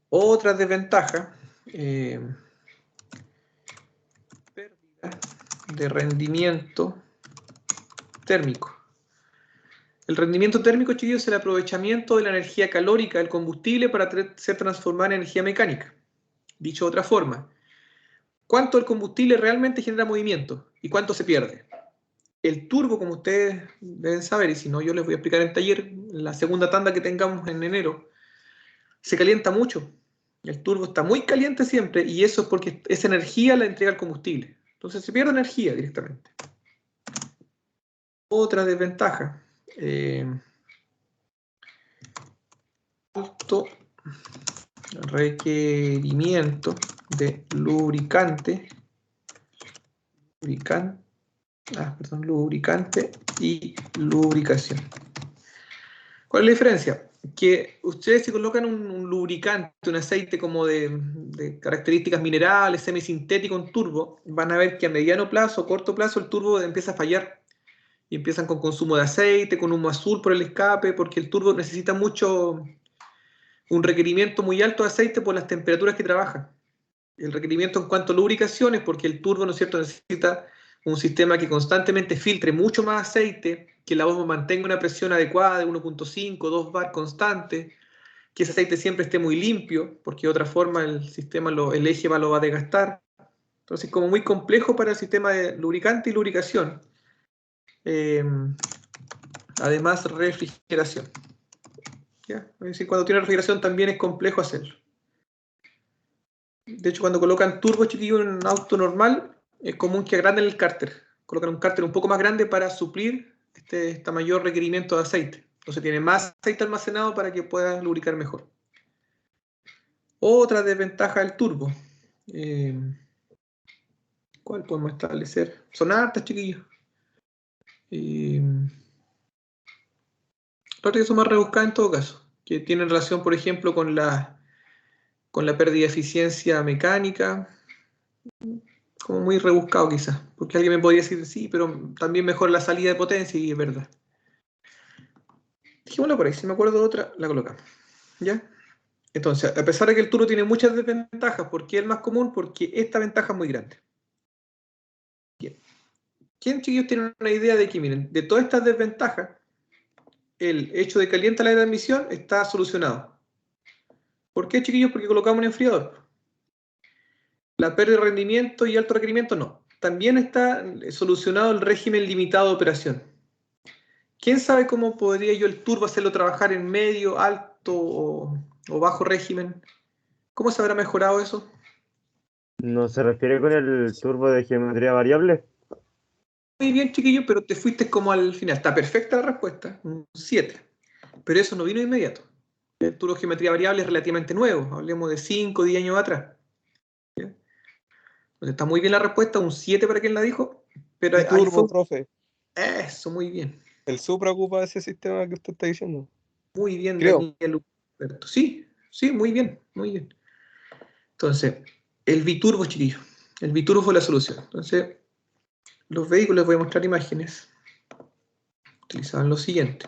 Otra desventaja, pérdida de rendimiento térmico. El rendimiento térmico, chiquillos, es el aprovechamiento de la energía calórica del combustible para ser transformada en energía mecánica. Dicho de otra forma, ¿cuánto el combustible realmente genera movimiento y cuánto se pierde? El turbo, como ustedes deben saber, y si no yo les voy a explicar en taller, en la segunda tanda que tengamos en enero, se calienta mucho. El turbo está muy caliente siempre y eso es porque esa energía la entrega el combustible. Entonces se pierde energía directamente. Otra desventaja. Alto requerimiento de lubricante y lubricación. ¿Cuál es la diferencia? Que ustedes si colocan un lubricante, un aceite como de características minerales, semisintético en turbo, van a ver que a mediano plazo, corto plazo, el turbo empieza a fallar. Y empiezan con consumo de aceite, con humo azul por el escape, porque el turbo necesita un requerimiento muy alto de aceite por las temperaturas que trabaja. El requerimiento en cuanto a lubricación es porque el turbo, ¿no es cierto?, necesita un sistema que constantemente filtre mucho más aceite, que la bomba mantenga una presión adecuada de 1.5, 2 bar constante, que ese aceite siempre esté muy limpio, porque de otra forma el sistema, el eje lo va a desgastar. Entonces, como muy complejo para el sistema de lubricante y lubricación. Además, refrigeración. ¿Ya? Es decir, cuando tiene refrigeración también es complejo hacerlo. De hecho, cuando colocan turbo, chiquillos, en un auto normal, es común que agranden el cárter. Colocan un cárter un poco más grande para suplir este mayor requerimiento de aceite. Entonces tiene más aceite almacenado para que pueda lubricar mejor. Otra desventaja del turbo. ¿Cuál podemos establecer? Son hartas, chiquillos. Otras que son más rebuscadas en todo caso, que tienen relación, por ejemplo, con la pérdida de eficiencia mecánica, como muy rebuscado quizás, porque alguien me podría decir, sí, pero también mejora la salida de potencia, y es verdad. Dijémoslo por ahí, si me acuerdo de otra, la colocamos. ¿Ya? Entonces, a pesar de que el turbo tiene muchas desventajas, ¿por qué es el más común? Porque esta ventaja es muy grande. Bien. ¿Quién, chiquillos, tiene una idea de que, miren, de todas estas desventajas, el hecho de calientar la transmisión está solucionado? ¿Por qué, chiquillos? Porque colocamos un enfriador. La pérdida de rendimiento y alto requerimiento no. También está solucionado el régimen limitado de operación. ¿Quién sabe cómo podría yo el turbo hacerlo trabajar en medio, alto o bajo régimen? ¿Cómo se habrá mejorado eso? ¿No se refiere con el turbo de geometría variable? Muy bien, chiquillo, pero te fuiste como al final. Está perfecta la respuesta, un 7. Pero eso no vino de inmediato. El turbo de geometría variable es relativamente nuevo. Hablemos de 5 o 10 años atrás. ¿Ya? Entonces, está muy bien la respuesta, un 7 para quien la dijo. Pero Y ahí turbo, fue... profe. Eso, muy bien. El Supra ocupa ese sistema que usted está diciendo. Muy bien, Creo. Daniel Humberto. Sí, sí, muy bien, muy bien. Entonces, el biturbo, chiquillo. El biturbo fue la solución. Entonces, los vehículos, les voy a mostrar imágenes. Utilizaban lo siguiente.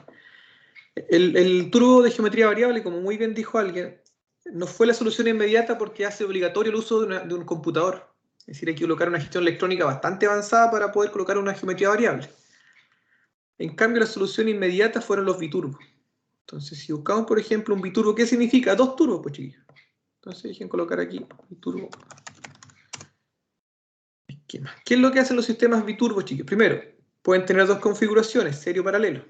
El turbo de geometría variable, como muy bien dijo alguien, no fue la solución inmediata porque hace obligatorio el uso de un computador. Es decir, hay que colocar una gestión electrónica bastante avanzada para poder colocar una geometría variable. En cambio, la solución inmediata fueron los biturbos. Entonces, si buscamos, por ejemplo, un biturbo, ¿qué significa? Dos turbos, pues, chiquillos. Entonces, dejen colocar aquí biturbo. Esquema. ¿Qué es lo que hacen los sistemas biturbos, chicos? Primero, pueden tener dos configuraciones, serie o paralelo.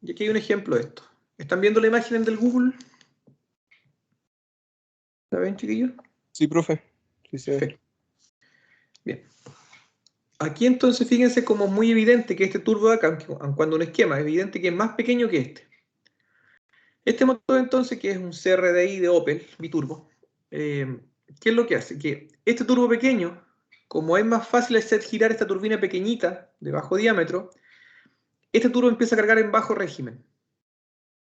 Y aquí hay un ejemplo de esto. ¿Están viendo la imagen del Google? ¿La ven, chiquillos? Sí, profe. Sí, se ve. Perfecto. Bien. Aquí entonces fíjense como es muy evidente que este turbo de acá, aun cuando un esquema, es evidente que es más pequeño que este. Este motor entonces, que es un CRDI de Opel, biturbo, ¿qué es lo que hace? Que este turbo pequeño, como es más fácil hacer girar esta turbina pequeñita, de bajo diámetro, este turbo empieza a cargar en bajo régimen.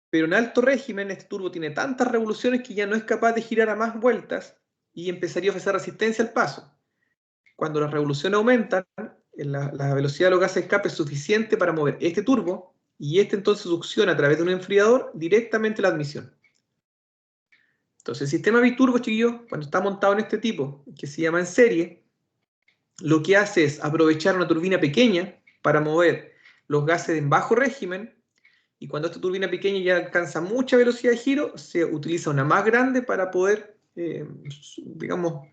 Pero en alto régimen, este turbo tiene tantas revoluciones que ya no es capaz de girar a más vueltas y empezaría a ofrecer resistencia al paso. Cuando las revoluciones aumentan, la velocidad de los gases de escape es suficiente para mover este turbo y este entonces succiona a través de un enfriador directamente la admisión. Entonces el sistema biturbo, chiquillos, cuando está montado en este tipo, que se llama en serie, lo que hace es aprovechar una turbina pequeña para mover los gases en bajo régimen, y cuando esta turbina pequeña ya alcanza mucha velocidad de giro, se utiliza una más grande para poder, digamos,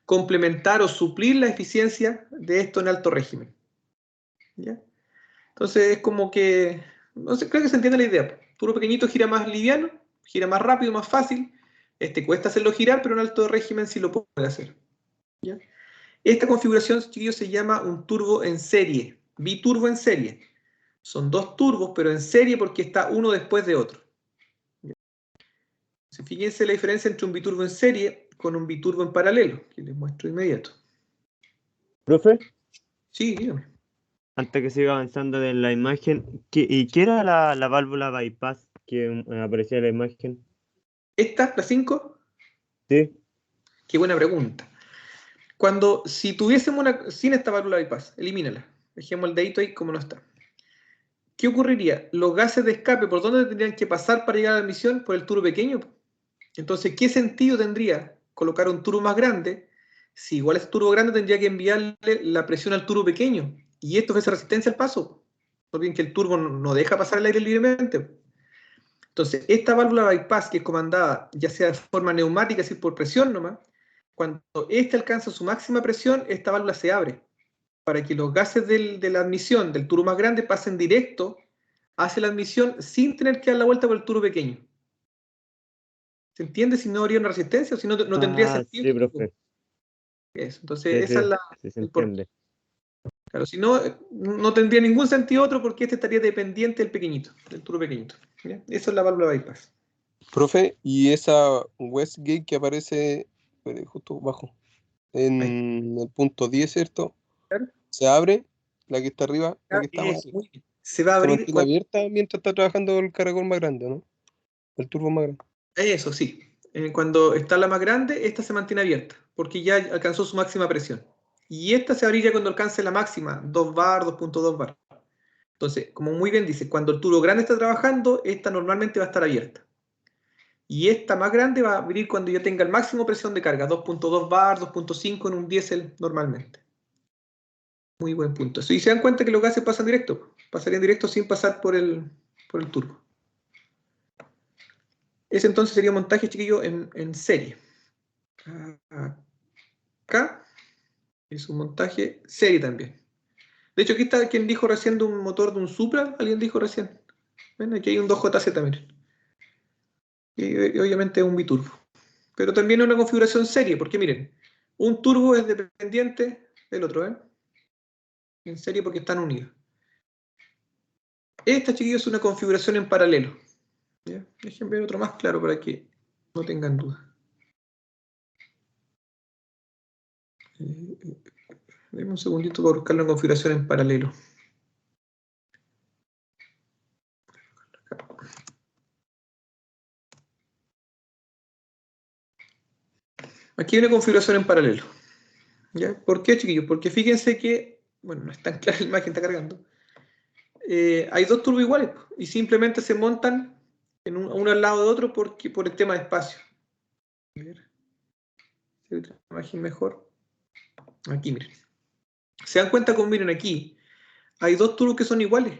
complementar o suplir la eficiencia de esto en alto régimen. ¿Ya? Entonces es como que, no sé, creo que se entiende la idea. Turbo pequeñito gira más liviano, gira más rápido, más fácil. Cuesta hacerlo girar, pero en alto régimen sí lo puede hacer. ¿Ya? Esta configuración, chiquillos, se llama un turbo en serie, biturbo en serie. Son dos turbos, pero en serie porque está uno después de otro. ¿Ya? Fíjense la diferencia entre un biturbo en serie con un biturbo en paralelo, que les muestro de inmediato. ¿Profe? Sí, dígame. Antes que siga avanzando en la imagen, ¿y qué era la válvula bypass que aparecía en la imagen? ¿Esta, la 5? Sí. Qué buena pregunta. Si tuviésemos sin esta válvula bypass, elimínala. Dejemos el dedito ahí como no está. ¿Qué ocurriría? Los gases de escape, ¿por dónde tendrían que pasar para llegar a la admisión? Por el turbo pequeño. Entonces, ¿qué sentido tendría colocar un turbo más grande? Si igual este turbo grande tendría que enviarle la presión al turbo pequeño. Y esto ofrece resistencia al paso. No bien que el turbo no deja pasar el aire libremente. Entonces, Entonces, esta válvula bypass que es comandada ya sea de forma neumática, es decir, por presión nomás, cuando ésta alcanza su máxima presión, esta válvula se abre para que los gases de la admisión del tubo más grande pasen directo hacia la admisión sin tener que dar la vuelta por el tubo pequeño. ¿Se entiende? Si no habría una resistencia, o si no, no tendría sentido. Sí, profe. Eso. Entonces, Sí, esa es la... sí, se entiende. Claro, si no, no tendría ningún sentido otro porque este estaría dependiente del pequeñito, del tubo pequeñito. ¿Ya? Esa es la válvula bypass. Profe, y esa Westgate que aparece justo abajo, en el punto 10, ¿cierto? Claro. Se abre, la que está arriba, la que está más arriba. Se va a Se abrir mantiene abierta mientras está trabajando el cargador más grande, ¿no? El turbo más grande. Eso sí. Cuando está la más grande, esta se mantiene abierta porque ya alcanzó su máxima presión. Y esta se abriría cuando alcance la máxima, 2 bar, 2.2 bar. Entonces, como muy bien dice, cuando el turbo grande está trabajando, esta normalmente va a estar abierta. Y esta más grande va a abrir cuando yo tenga el máximo presión de carga, 2.2 bar, 2.5 en un diésel normalmente. Muy buen punto. Y se dan cuenta que los gases pasan directo, pasarían directo sin pasar por el turbo. Ese entonces sería un montaje, chiquillo, en serie. Acá es un montaje serie también. De hecho, aquí está quien dijo recién de un motor de un Supra. Alguien dijo recién. ¿Ven? Aquí hay un 2JZ, miren. Y obviamente es un biturbo. Pero también es una configuración serie, porque miren, un turbo es dependiente del otro, ¿eh? En serie porque están unidos. Esta, chiquillos, es una configuración en paralelo. ¿Ya? Déjenme ver otro más claro para que no tengan duda. Deme un segundito para buscar la configuración en paralelo. Aquí hay una configuración en paralelo. ¿Ya? ¿Por qué, chiquillos? Porque fíjense que, bueno, no es tan clara la imagen, está cargando. Hay dos turbos iguales y simplemente se montan uno al lado de otro por el tema de espacio. A ver, si hay otra imagen mejor. Aquí, miren. Se dan cuenta como, miren, aquí hay dos turbos que son iguales.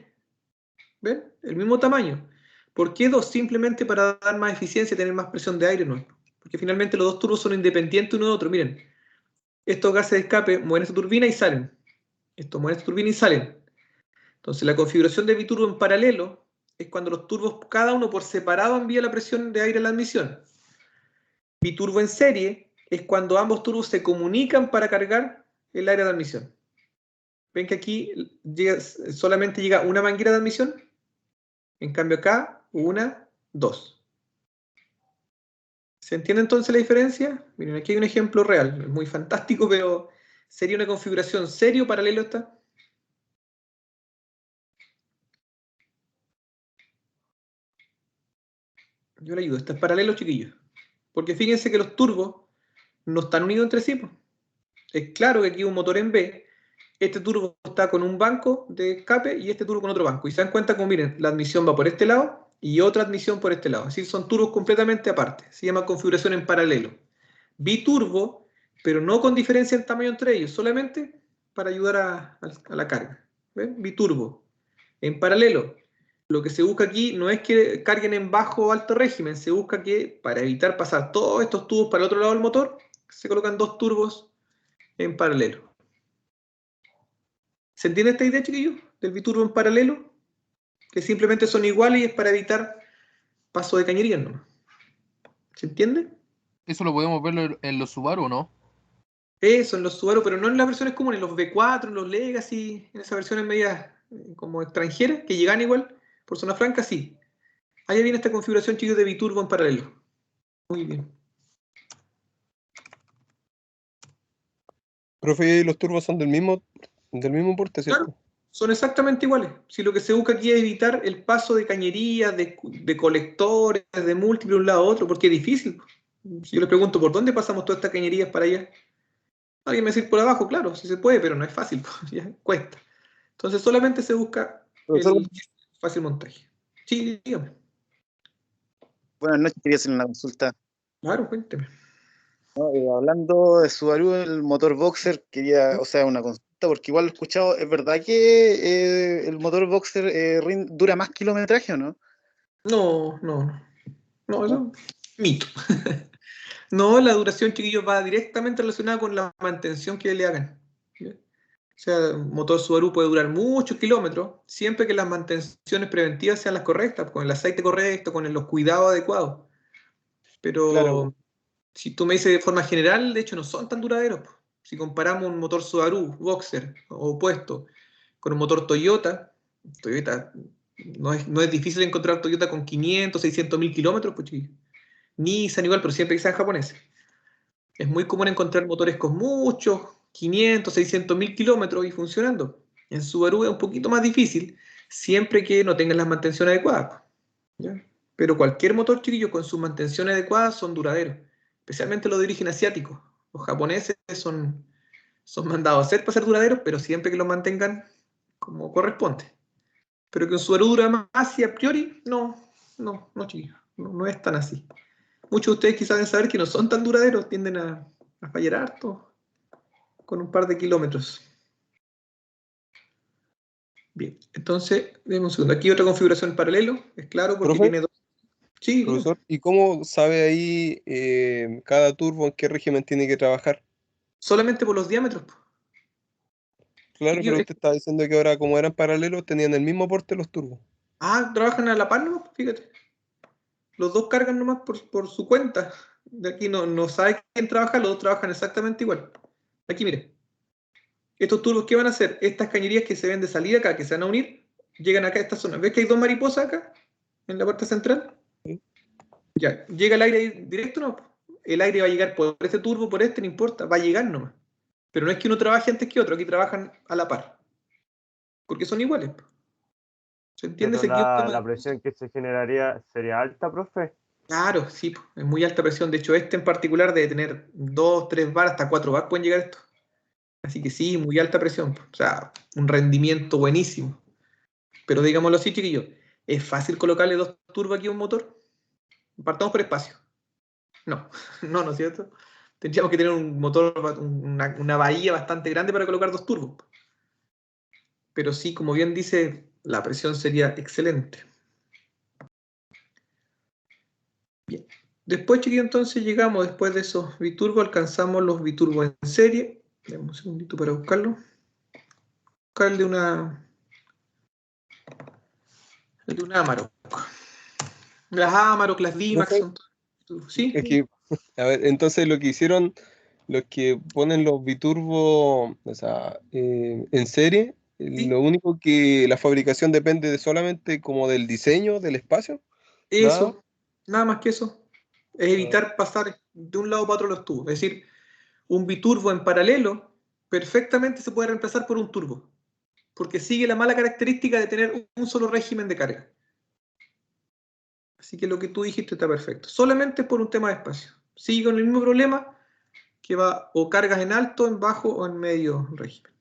¿Ven? El mismo tamaño. ¿Por qué dos? Simplemente para dar más eficiencia y tener más presión de aire, ¿no? Porque finalmente los dos turbos son independientes uno de otro. Miren, estos gases de escape mueven esta turbina y salen. Estos mueven esta turbina y salen. Entonces la configuración de biturbo en paralelo es cuando los turbos, cada uno por separado, envía la presión de aire a la admisión. Biturbo en serie es cuando ambos turbos se comunican para cargar el aire de admisión. ¿Ven que aquí solamente llega una manguera de admisión? En cambio acá, una, dos. ¿Se entiende entonces la diferencia? Miren, aquí hay un ejemplo real, es muy fantástico, pero sería una configuración serio paralelo a esta. Yo le ayudo, esta es paralelo, chiquillos. Porque fíjense que los turbos no están unidos entre sí. Es claro que aquí hay un motor en B, este turbo está con un banco de escape y este turbo con otro banco. Y se dan cuenta como, miren, la admisión va por este lado y otra admisión por este lado. Es decir, son turbos completamente aparte. Se llama configuración en paralelo. Biturbo, pero no con diferencia en tamaño entre ellos, solamente para ayudar a la carga. ¿Ven? Biturbo. En paralelo, lo que se busca aquí no es que carguen en bajo o alto régimen, se busca que para evitar pasar todos estos tubos para el otro lado del motor, se colocan dos turbos en paralelo. ¿Se entiende esta idea, chiquillos? Del biturbo en paralelo, que simplemente son iguales y es para evitar paso de cañería, ¿no? ¿Se entiende? ¿Eso lo podemos ver en los Subaru o no? Eso, en los Subaru, pero no en las versiones comunes, en los V4, en los Legacy, en esas versiones medias como extranjeras, que llegan igual, por zona franca, sí. Ahí viene esta configuración, chicos, de biturbo en paralelo. Muy bien. Profe, los turbos son del mismo porte, ¿cierto? Claro, son exactamente iguales. Si lo que se busca aquí es evitar el paso de cañerías, de colectores, de múltiples de un lado a otro, porque es difícil. Si yo les pregunto, ¿por dónde pasamos todas estas cañerías para allá? Alguien me dice por abajo, claro, sí se puede, pero no es fácil, ya cuesta. Entonces solamente se busca el fácil montaje. Sí, dígame. Buenas noches, quería hacer una consulta. Claro, cuénteme. No, hablando de Subaru, el motor Boxer, quería, o sea, una consulta, porque igual lo he escuchado, ¿es verdad que el motor Boxer dura más kilometraje o no? No, eso es mito. No, la duración, chiquillos, va directamente relacionada con la mantención que le hagan. ¿Ya? O sea, un motor Subaru puede durar muchos kilómetros, siempre que las mantenciones preventivas sean las correctas, con el aceite correcto, con los cuidados adecuados. Claro, Pero si tú me dices de forma general, de hecho no son tan duraderos. Si comparamos un motor Subaru Boxer o opuesto con un motor Toyota no es difícil encontrar Toyota con 500, 600 mil kilómetros, pues chiquillos. Nissan igual, pero siempre que sean japoneses. Es muy común encontrar motores con muchos, 500, 600 mil kilómetros y funcionando. En Subaru es un poquito más difícil, siempre que no tengan las mantenciones adecuadas. ¿Ya? Pero cualquier motor, chiquillo, con sus mantenciones adecuadas son duraderos, especialmente los de origen asiático. Los japoneses son mandados a hacer para ser duraderos, pero siempre que los mantengan como corresponde. Pero que un Subaru dura más y a priori, no, chiquillo, no es tan así. Muchos de ustedes quizás deben saber que no son tan duraderos, tienden a fallar harto con un par de kilómetros. Bien, entonces, denme un segundo. Aquí otra configuración en paralelo, es claro, porque profe, tiene dos. Sí, dime. profesor, ¿y cómo sabe ahí cada turbo en qué régimen tiene que trabajar? Solamente por los diámetros. Claro, Chiquillo, pero usted está diciendo que ahora, como eran paralelos, tenían el mismo porte los turbos. trabajan a la par nomás, fíjate. Los dos cargan nomás por su cuenta. De aquí no sabe quién trabaja, los dos trabajan exactamente igual. Aquí, mire. Estos turbos, ¿qué van a hacer? Estas cañerías que se ven de salida acá, que se van a unir, llegan acá a esta zona. ¿Ves que hay dos mariposas acá? En la parte central. ¿Sí? Ya, ¿llega el aire directo? No. El aire va a llegar por este turbo, por este, no importa, va a llegar nomás. Pero no es que uno trabaje antes que otro, aquí trabajan a la par. Porque son iguales. ¿Se entiende? Pero Ese aquí es un tema la presión que se generaría sería alta, profe. Claro, sí, es muy alta presión. De hecho, este en particular debe tener 2, 3 bar, hasta 4 bar pueden llegar esto. Así que sí, muy alta presión. O sea, un rendimiento buenísimo. Pero digámoslo así, chiquillos, ¿es fácil colocarle dos turbos aquí a un motor? Partamos por espacio. No, no es cierto. Tendríamos que tener un motor, una bahía bastante grande para colocar dos turbos. Pero sí, como bien dice, la presión sería excelente. Bien. Después, chiquillos, entonces llegamos, después de esos biturbos, alcanzamos los biturbos en serie. Dame un segundito para buscarlo. Buscar el de una Amarok. Las Amarok, las Dimax Profe, son... ¿Sí? es que, a ver, entonces lo que hicieron los que ponen los biturbos, o sea, en serie, Sí. lo único que la fabricación depende solamente como del diseño, del espacio, nada. Eso. Nada más que eso. Es Ah, evitar pasar de un lado para otro los tubos. Es decir, un biturbo en paralelo perfectamente se puede reemplazar por un turbo, porque sigue la mala característica de tener un solo régimen de carga. Así que lo que tú dijiste está perfecto. Solamente por un tema de espacio. Sigue con el mismo problema que va o cargas en alto, en bajo o en medio régimen.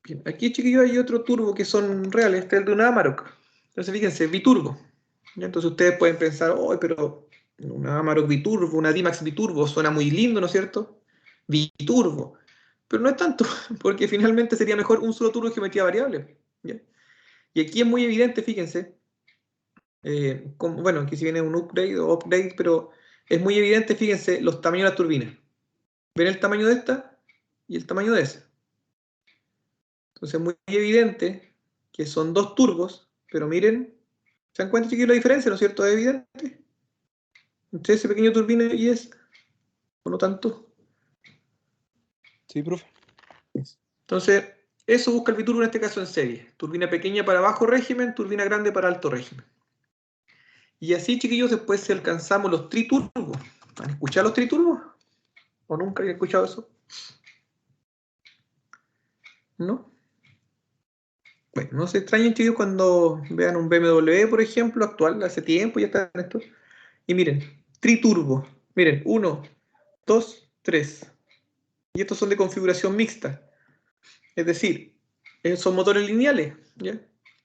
Bien, aquí, chiquillos, hay otro turbo que son reales. Este es el de una Amarok. Entonces, fíjense, biturbo. ¿Ya? Entonces ustedes pueden pensar, oh, pero una Amarok biturbo, una D-Max biturbo, suena muy lindo, ¿no es cierto? Biturbo. Pero no es tanto, porque finalmente sería mejor un solo turbo de geometría variable. ¿Ya? Y aquí es muy evidente, fíjense, bueno, aquí si viene un upgrade, pero es muy evidente, fíjense, los tamaños de las turbinas. ¿Ven el tamaño de esta y el tamaño de esa? Entonces es muy evidente que son dos turbos, pero miren, ¿se dan cuenta, chiquillos, la diferencia, no es cierto? Es evidente entre ese pequeño turbina y ese, o no tanto. sí, profe. Entonces, eso busca el biturbo en este caso en serie. Turbina pequeña para bajo régimen, turbina grande para alto régimen. Y así, chiquillos, después alcanzamos los triturbos. ¿Han escuchado los triturbos? ¿O nunca habían escuchado eso? ¿No? Bueno, no se extrañen, chicos, cuando vean un BMW, por ejemplo, actual, hace tiempo ya está en esto. Y miren, triturbo. Miren, 1, 2, 3. Y estos son de configuración mixta. Es decir, son motores lineales, ¿ya?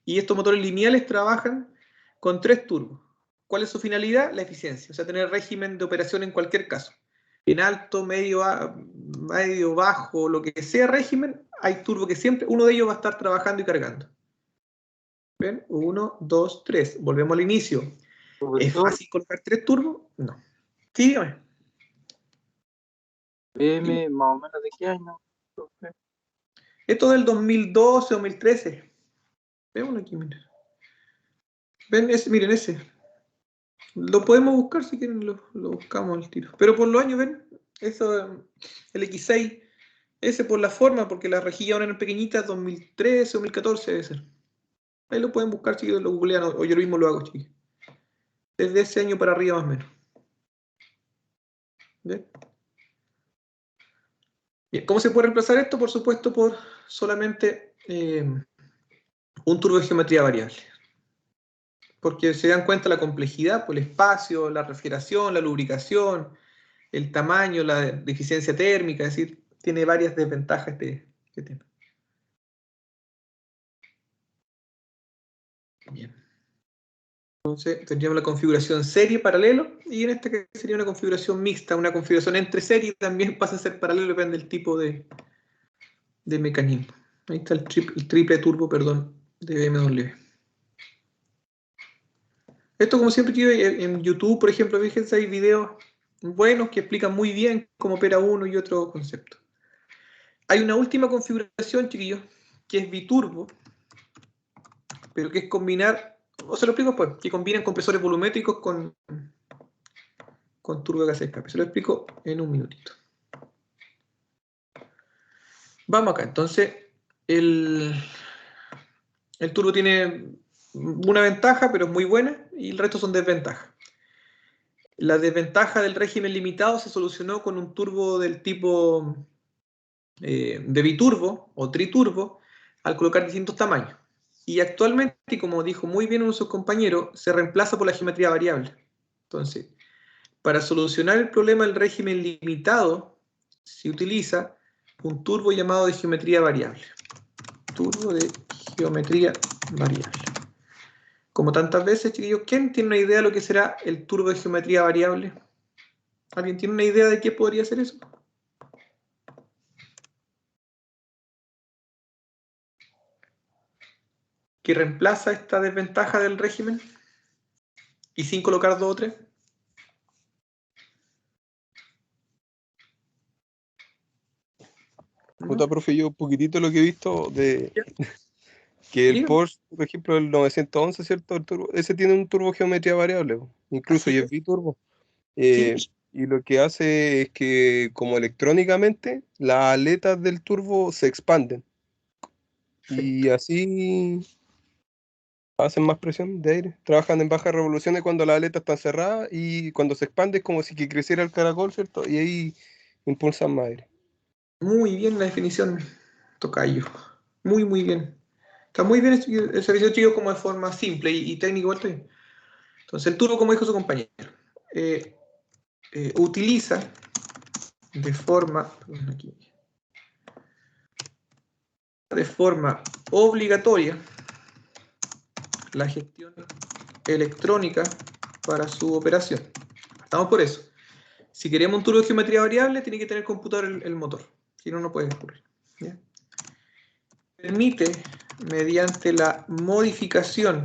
Y estos motores lineales trabajan con 3 turbos. ¿Cuál es su finalidad? La eficiencia, o sea, tener régimen de operación en cualquier caso. En alto, medio, bajo, lo que sea régimen, hay turbo que siempre, uno de ellos va a estar trabajando y cargando. ¿Ven? 1, 2, 3. Volvemos al inicio. ¿Es Profesor, fácil colocar 3 turbos? No. Sí, dígame. PM más o menos de qué año, profe. Esto del 2012, 2013. Veamos aquí, miren. Ven, miren ese. Lo podemos buscar si quieren, lo buscamos al tiro. Pero por los años, ven, eso, el X6, ese por la forma, porque las rejillas ahora eran pequeñitas, 2013, 2014 debe ser. Ahí lo pueden buscar, chicos, lo googlean, o yo mismo lo hago, chicos. Desde ese año para arriba más o menos. ¿Ven? Bien, ¿cómo se puede reemplazar esto? Por supuesto, por solamente un turbo de geometría variable. Porque se dan cuenta la complejidad, pues el espacio, la refrigeración, la lubricación, el tamaño, la deficiencia térmica, es decir, tiene varias desventajas este tema. Bien. Entonces tendríamos la configuración serie paralelo y en esta que sería una configuración mixta, una configuración entre serie también pasa a ser paralelo, depende del tipo de mecanismo. Ahí está el triple turbo, perdón, de BMW. Esto, como siempre, en YouTube, por ejemplo, fíjense, hay videos buenos que explican muy bien cómo opera uno y otro concepto. Hay una última configuración, chiquillos, que es biturbo, pero que es combinar, o se lo explico después, que combinan compresores volumétricos con turbo de gas de escape. Se lo explico en un minutito. Vamos acá, entonces, el turbo tiene una ventaja, pero es muy buena, y el resto son desventajas. La desventaja del régimen limitado se solucionó con un turbo del tipo de biturbo o triturbo al colocar distintos tamaños. Y actualmente, como dijo muy bien uno de sus compañeros, se reemplaza por la geometría variable. Entonces, para solucionar el problema del régimen limitado, se utiliza un turbo llamado de geometría variable. Turbo de geometría variable. Como tantas veces, chiquillos, ¿quién tiene una idea de lo que será el turbo de geometría variable? ¿Alguien tiene una idea de qué podría ser eso? ¿Que reemplaza esta desventaja del régimen? Y sin colocar 2 o 3. Puta, profe, yo un poquitito lo que he visto de que el Dígame. Porsche, por ejemplo, el 911, ¿cierto? El turbo, ese tiene un turbo geometría variable, incluso, Así y es es. biturbo. Sí. Y lo que hace es que, como electrónicamente, las aletas del turbo se expanden. Perfecto. Y así hacen más presión de aire. Trabajan en bajas revoluciones cuando las aletas están cerradas y cuando se expande es como si que creciera el caracol, ¿cierto? Y ahí impulsan más aire. Muy bien la definición, tocayo. Muy, muy bien. Está muy bien el servicio, chico, como de forma simple y técnica igual está bien. Entonces, el turbo, como dijo su compañero, utiliza de forma, obligatoria la gestión electrónica para su operación. Estamos por eso. Si queremos un turbo de geometría variable, tiene que tener computador el motor. Si no, no puede ocurrir. ¿Ya? Permite, mediante la modificación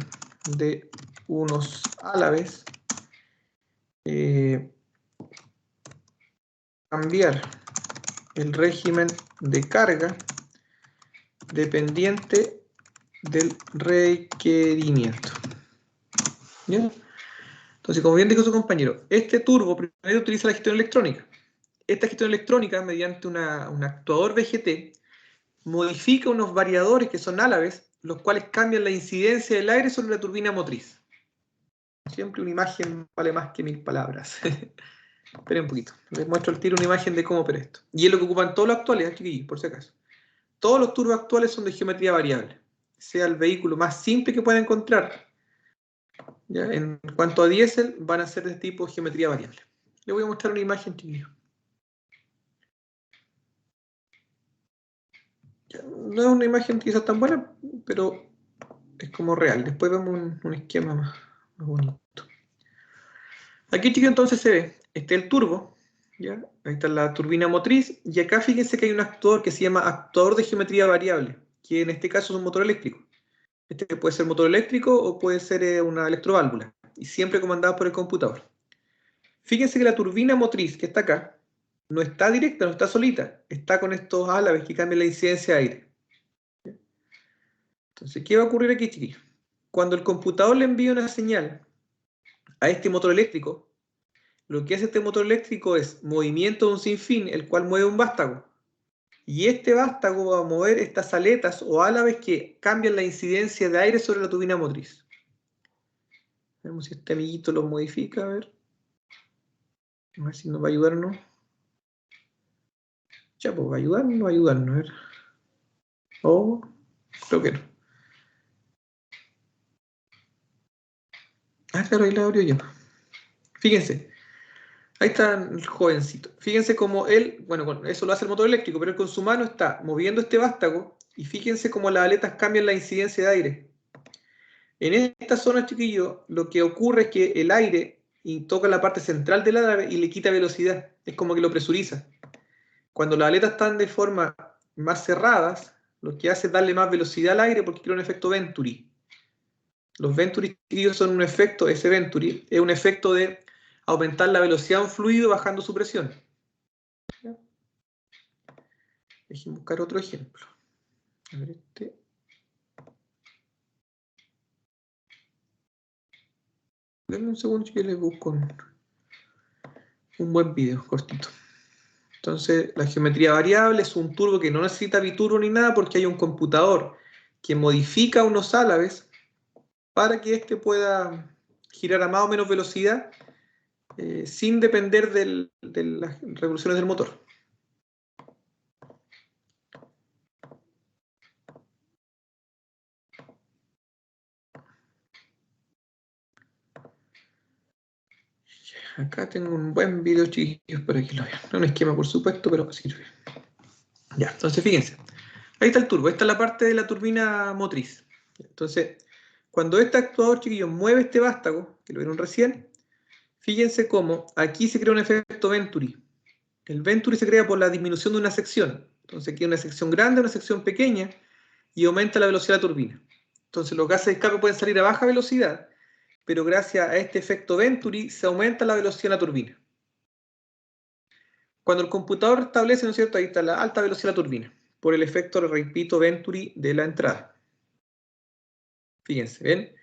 de unos álabes, cambiar el régimen de carga dependiente del requerimiento. ¿Ya? Entonces, como bien dijo su compañero, este turbo primero utiliza la gestión electrónica. Esta gestión electrónica, mediante un actuador VGT, modifica unos variadores que son álabes, los cuales cambian la incidencia del aire sobre la turbina motriz. Siempre una imagen vale más que 1000 palabras. Esperen un poquito, les muestro al tiro una imagen de cómo opera esto. Y es lo que ocupan todos los actuales, chiquillos, por si acaso. Todos los turbos actuales son de geometría variable. Sea el vehículo más simple que puedan encontrar. ¿Ya? En cuanto a diésel, van a ser de tipo geometría variable. Les voy a mostrar una imagen, chiquillos. No es una imagen quizás tan buena, pero es como real. Después vemos un esquema más bonito. Aquí, chicos, entonces se ve, este es el turbo, ¿ya? Ahí está la turbina motriz, y acá fíjense que hay un actuador que se llama actuador de geometría variable, que en este caso es un motor eléctrico. Este puede ser motor eléctrico o puede ser una electroválvula, y siempre comandado por el computador. Fíjense que la turbina motriz que está acá no está directa, no está solita, está con estos álabes que cambian la incidencia de aire. Entonces, ¿qué va a ocurrir aquí, chiquillos? Cuando el computador le envía una señal a este motor eléctrico, lo que hace este motor eléctrico es movimiento de un sinfín, el cual mueve un vástago. Y este vástago va a mover estas aletas o álabes que cambian la incidencia de aire sobre la turbina motriz. Veamos si este amiguito lo modifica, a ver si nos va a ayudar o no. Ya, pues va a ayudar o no va a ayudarnos, a ver. Oh, creo que no. Ah, claro, ahí la abrió yo. Fíjense. Ahí está el jovencito. Fíjense cómo él, bueno, eso lo hace el motor eléctrico, pero él con su mano está moviendo este vástago y fíjense cómo las aletas cambian la incidencia de aire. En esta zona, chiquillos, lo que ocurre es que el aire toca la parte central del álabe y le quita velocidad. Es como que lo presuriza. Cuando las aletas están de forma más cerradas, lo que hace es darle más velocidad al aire porque crea un efecto Venturi. Los Venturi, chiquillos, son un efecto, ese Venturi es un efecto de aumentar la velocidad de un fluido bajando su presión. Déjenme buscar otro ejemplo. A ver este. Denme un segundo que les busco un buen video cortito. Entonces, la geometría variable es un turbo que no necesita biturbo ni nada porque hay un computador que modifica unos álabes para que éste pueda girar a más o menos velocidad sin depender de las revoluciones del motor. Acá tengo un buen video, chiquillos, para que lo vean. No un esquema, por supuesto, pero sirve. Ya, entonces fíjense. Ahí está el turbo. Esta es la parte de la turbina motriz. Entonces, cuando este actuador, chiquillos, mueve este vástago, que lo vieron recién, fíjense cómo aquí se crea un efecto Venturi. El Venturi se crea por la disminución de una sección. Entonces aquí hay una sección grande, una sección pequeña, y aumenta la velocidad de la turbina. Entonces los gases de escape pueden salir a baja velocidad, pero gracias a este efecto Venturi se aumenta la velocidad de la turbina. Cuando el computador establece, ¿no es cierto? Ahí está la alta velocidad de la turbina, por el efecto, repito, Venturi de la entrada. Fíjense, ¿ven?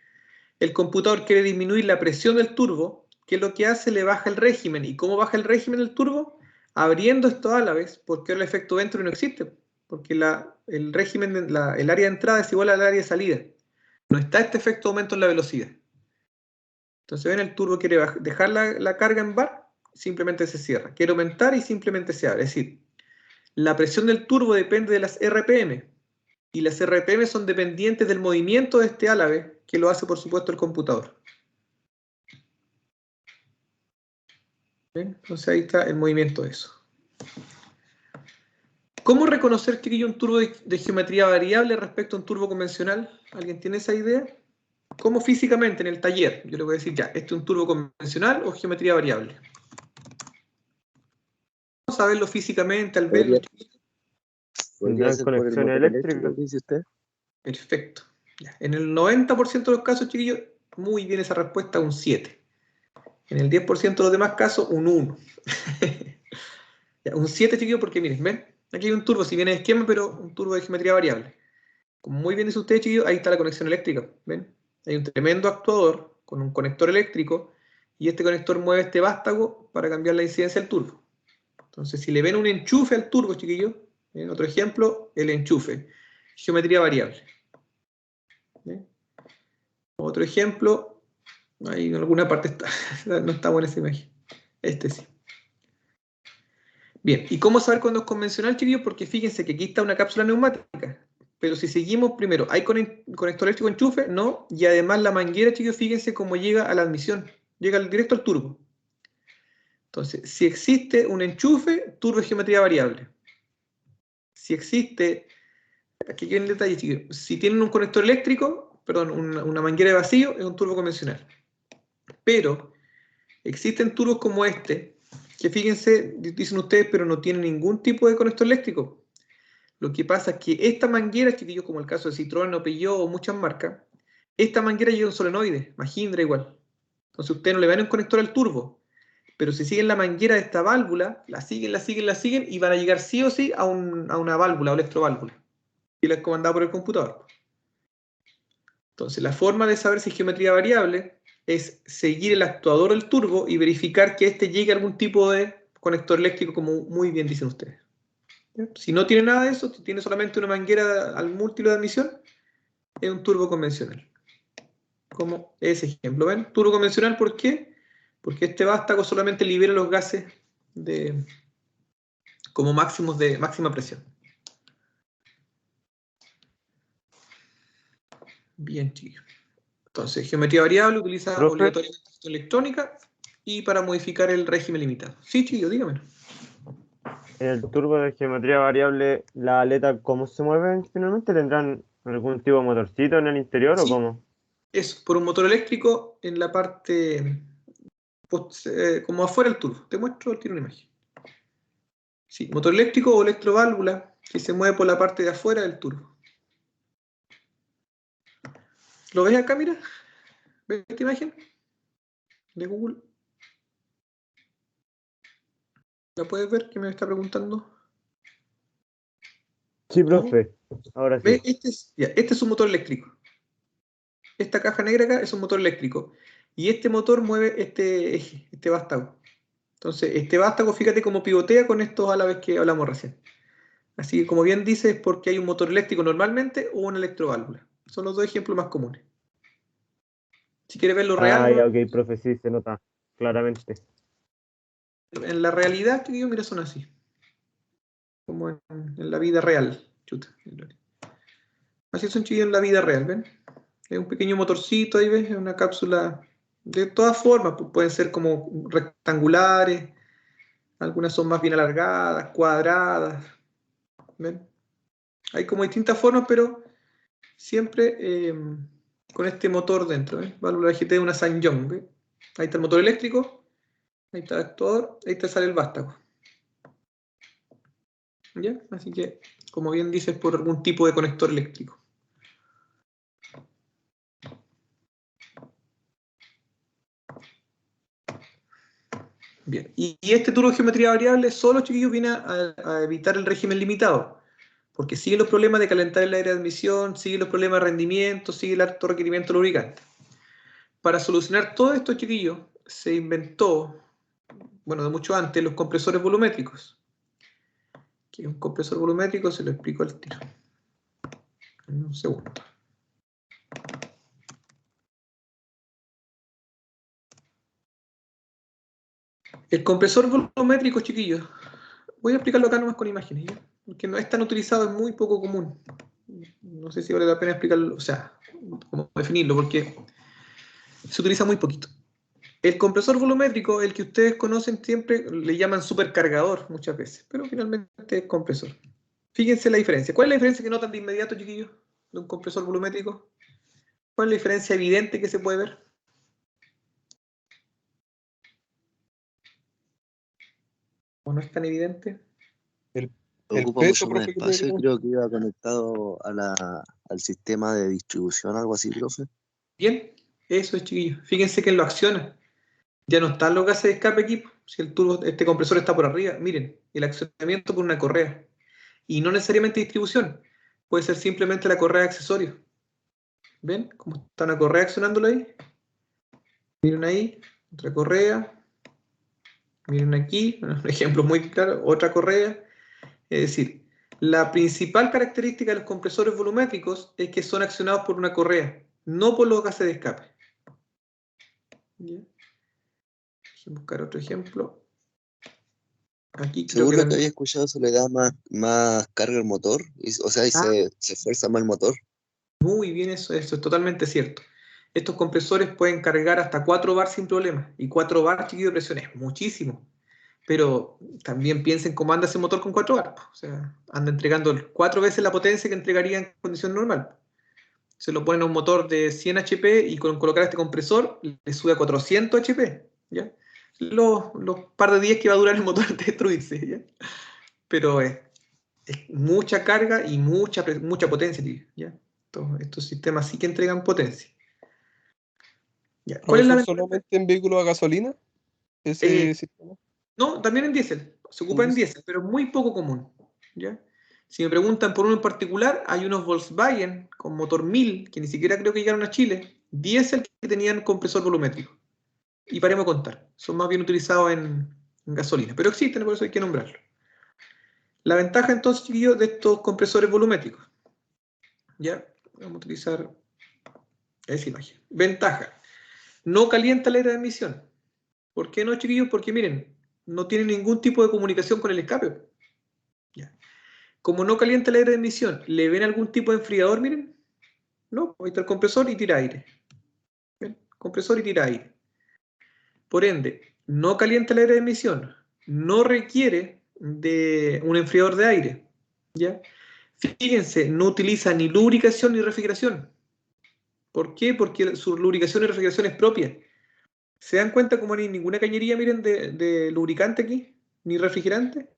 El computador quiere disminuir la presión del turbo, ¿qué es lo que hace? Le baja el régimen. ¿Y cómo baja el régimen del turbo? Abriendo estos álabes, porque el efecto Venturi no existe, porque el régimen, el área de entrada es igual al área de salida. No está este efecto aumento en la velocidad. Entonces, ven, el turbo quiere dejar la carga en bar, simplemente se cierra. Quiere aumentar y simplemente se abre. Es decir, la presión del turbo depende de las RPM. Y las RPM son dependientes del movimiento de este álabe, que lo hace, por supuesto, el computador. ¿Ven? Entonces ahí está el movimiento de eso. ¿Cómo reconocer, chiquillo, un turbo de geometría variable respecto a un turbo convencional? ¿Alguien tiene esa idea? ¿Cómo físicamente en el taller? Yo le voy a decir ya, ¿este es un turbo convencional o geometría variable? Vamos a verlo físicamente al verlo. ¿Podría ser por el conexión motor eléctrica, eléctrico, dice usted? Perfecto. Ya. En el 90% de los casos, chiquillos, muy bien esa respuesta, un 7. En el 10% de los demás casos, un 1. Ya, un 7, chiquillos, porque miren, ¿ven? Aquí hay un turbo, si bien es esquema, pero un turbo de geometría variable. Como muy bien dice usted, chiquillos, ahí está la conexión eléctrica. ¿Ven? Hay un tremendo actuador con un conector eléctrico y este conector mueve este vástago para cambiar la incidencia del turbo. Entonces, si le ven un enchufe al turbo, chiquillos, otro ejemplo, el enchufe. Geometría variable. ¿Ven? Otro ejemplo, ahí en alguna parte está, no está buena esa imagen. Este sí. Bien, ¿y cómo saber cuándo es convencional, chiquillos? Porque fíjense que aquí está una cápsula neumática. Pero si seguimos primero, ¿hay conector eléctrico enchufe? No. Y además la manguera, chicos, fíjense cómo llega a la admisión. Llega directo al turbo. Entonces, si existe un enchufe, turbo es geometría variable. Si existe, aquí hay un detalle, chicos. Si tienen un conector eléctrico, perdón, una manguera de vacío, es un turbo convencional. Pero existen turbos como este, que fíjense, dicen ustedes, pero no tienen ningún tipo de conector eléctrico. lo que pasa es que esta manguera, chiquillos, como el caso de Citroën o Peugeot o muchas marcas, esta manguera lleva un solenoide, Mahindra igual. Entonces ustedes no le van un conector al turbo, pero si siguen la manguera de esta válvula, la siguen y van a llegar sí o sí a una válvula o electroválvula. Y la es comandada por el computador. Entonces la forma de saber si es geometría variable es seguir el actuador del turbo y verificar que este llegue a algún tipo de conector eléctrico, como muy bien dicen ustedes. Si no tiene nada de eso, si tiene solamente una manguera al múltiplo de admisión, es un turbo convencional. Como ese ejemplo, ¿ven? Turbo convencional, ¿por qué? Porque este vástago solamente libera los gases como máximos de máxima presión. Bien, chicos. Entonces, geometría variable utiliza Profe. obligatoriamente electrónica y para modificar el régimen limitado. Sí, chicos, dígame. En el turbo de geometría variable, ¿la aleta cómo se mueven finalmente? ¿Tendrán algún tipo de motorcito en el interior o Sí. cómo? Es por un motor eléctrico en la parte como afuera del turbo. Te muestro, tiro una imagen. Sí, motor eléctrico o electroválvula que se mueve por la parte de afuera del turbo. ¿Lo ves acá, mira? ¿Ves esta imagen? De Google. ¿La puedes ver? ¿Qué me está preguntando? Sí, profe. Ahora sí. ¿Ves? Este es un motor eléctrico. Esta caja negra acá es un motor eléctrico. Y este motor mueve este eje, este vástago. Entonces, este vástago, fíjate cómo pivotea con estos álabes que hablamos recién. Así que, como bien dice, es porque hay un motor eléctrico normalmente o una electroválvula. Son los dos ejemplos más comunes. Si quieres verlo real, Ah, ya, ok, profe, sí, se nota claramente. en la realidad, que yo, mira, son así. Como en la vida real. Chuta. Así son, chiquillos, en la vida real, ¿ven? Es un pequeño motorcito, ahí ves, es una cápsula. De todas formas, pues, pueden ser como rectangulares, algunas son más bien alargadas, cuadradas, ¿ven? Hay como distintas formas, pero siempre con este motor dentro, ¿ven? Válvula GT de una SsangYong, ¿ven? Ahí está el motor eléctrico, ahí está el actuador, ahí te sale el vástago. ¿Ya? Así que, como bien dices, por algún tipo de conector eléctrico. Bien, y este turbo de geometría variable solo, chiquillos, viene a evitar el régimen limitado, porque sigue los problemas de calentar el aire de admisión, sigue los problemas de rendimiento, sigue el alto requerimiento de lubricante. Para solucionar todo esto, chiquillos, se inventó, bueno, de mucho antes, los compresores volumétricos. ¿Qué es un compresor volumétrico? Se lo explico al tiro. En un segundo. El compresor volumétrico, chiquillos, voy a explicarlo acá nomás con imágenes, ¿ya? Porque no es tan utilizado, es muy poco común. No sé si vale la pena explicarlo, o sea, cómo definirlo, porque se utiliza muy poquito. El compresor volumétrico, el que ustedes conocen siempre, le llaman supercargador muchas veces, pero finalmente es compresor. Fíjense la diferencia. ¿Cuál es la diferencia que notan de inmediato, chiquillos, de un compresor volumétrico? ¿Cuál es la diferencia evidente que se puede ver? ¿O no es tan evidente? El Ocupa peso, mucho más profe, que espacio y tiene que creo que iba conectado al sistema de distribución, algo así, profe. Bien, eso es, chiquillos. Fíjense que lo acciona. Ya no están los gases de escape aquí. Si el turbo, este compresor está por arriba, miren, el accionamiento por una correa. Y no necesariamente distribución. Puede ser simplemente la correa de accesorio. ¿Ven? Cómo está una correa accionándolo ahí. Miren ahí, otra correa. Miren aquí, un ejemplo muy claro, otra correa. Es decir, la principal característica de los compresores volumétricos es que son accionados por una correa, no por los gases de escape. ¿Ya? Déjenme buscar otro ejemplo. Aquí creo Según que lo que también. había escuchado, se le da más carga al motor, o sea, y se esfuerza más el motor. Muy bien, eso es totalmente cierto. Estos compresores pueden cargar hasta 4 bar sin problema. Y 4 bar, chiquillo, de presión es muchísimo. Pero también piensen cómo anda ese motor con 4 bar. O sea, anda entregando 4 veces la potencia que entregaría en condición normal. Se lo ponen a un motor de 100 HP y con colocar este compresor le sube a 400 HP. ¿Ya? Los par de días que va a durar el motor de destruirse. ¿Ya? Pero es Es mucha carga y mucha potencia, ¿ya? Estos sistemas sí que entregan potencia. ¿Ya? ¿Cuál es la ¿Profesor, ventaja? solamente en vehículos a gasolina ese sistema? No, también en diésel. Se ocupa en ¿En diésel, pero muy poco común, ¿ya? Si me preguntan por uno en particular, hay unos Volkswagen con motor 1000, que ni siquiera creo que llegaron a Chile, diésel que tenían compresor volumétrico. Y paremos de contar. Son más bien utilizados en gasolina, pero existen, por eso hay que nombrarlo. La ventaja entonces, chiquillos, de estos compresores volumétricos. ¿Ya? Vamos a utilizar esa imagen. Ventaja. No calienta el aire de admisión. ¿Por qué no, chiquillos? Porque miren, no tiene ningún tipo de comunicación con el escape. ¿Ya? Como no calienta el aire de admisión, ¿le ven algún tipo de enfriador? Miren. No, ahí está el compresor y tira aire. ¿Ven? Compresor y tira aire. Por ende, no calienta el aire de admisión. No requiere de un enfriador de aire. ¿Ya? Fíjense, no utiliza ni lubricación ni refrigeración. ¿Por qué? Porque su lubricación y refrigeración es propia. ¿Se dan cuenta cómo no hay ninguna cañería, miren, de lubricante aquí? ¿Ni refrigerante?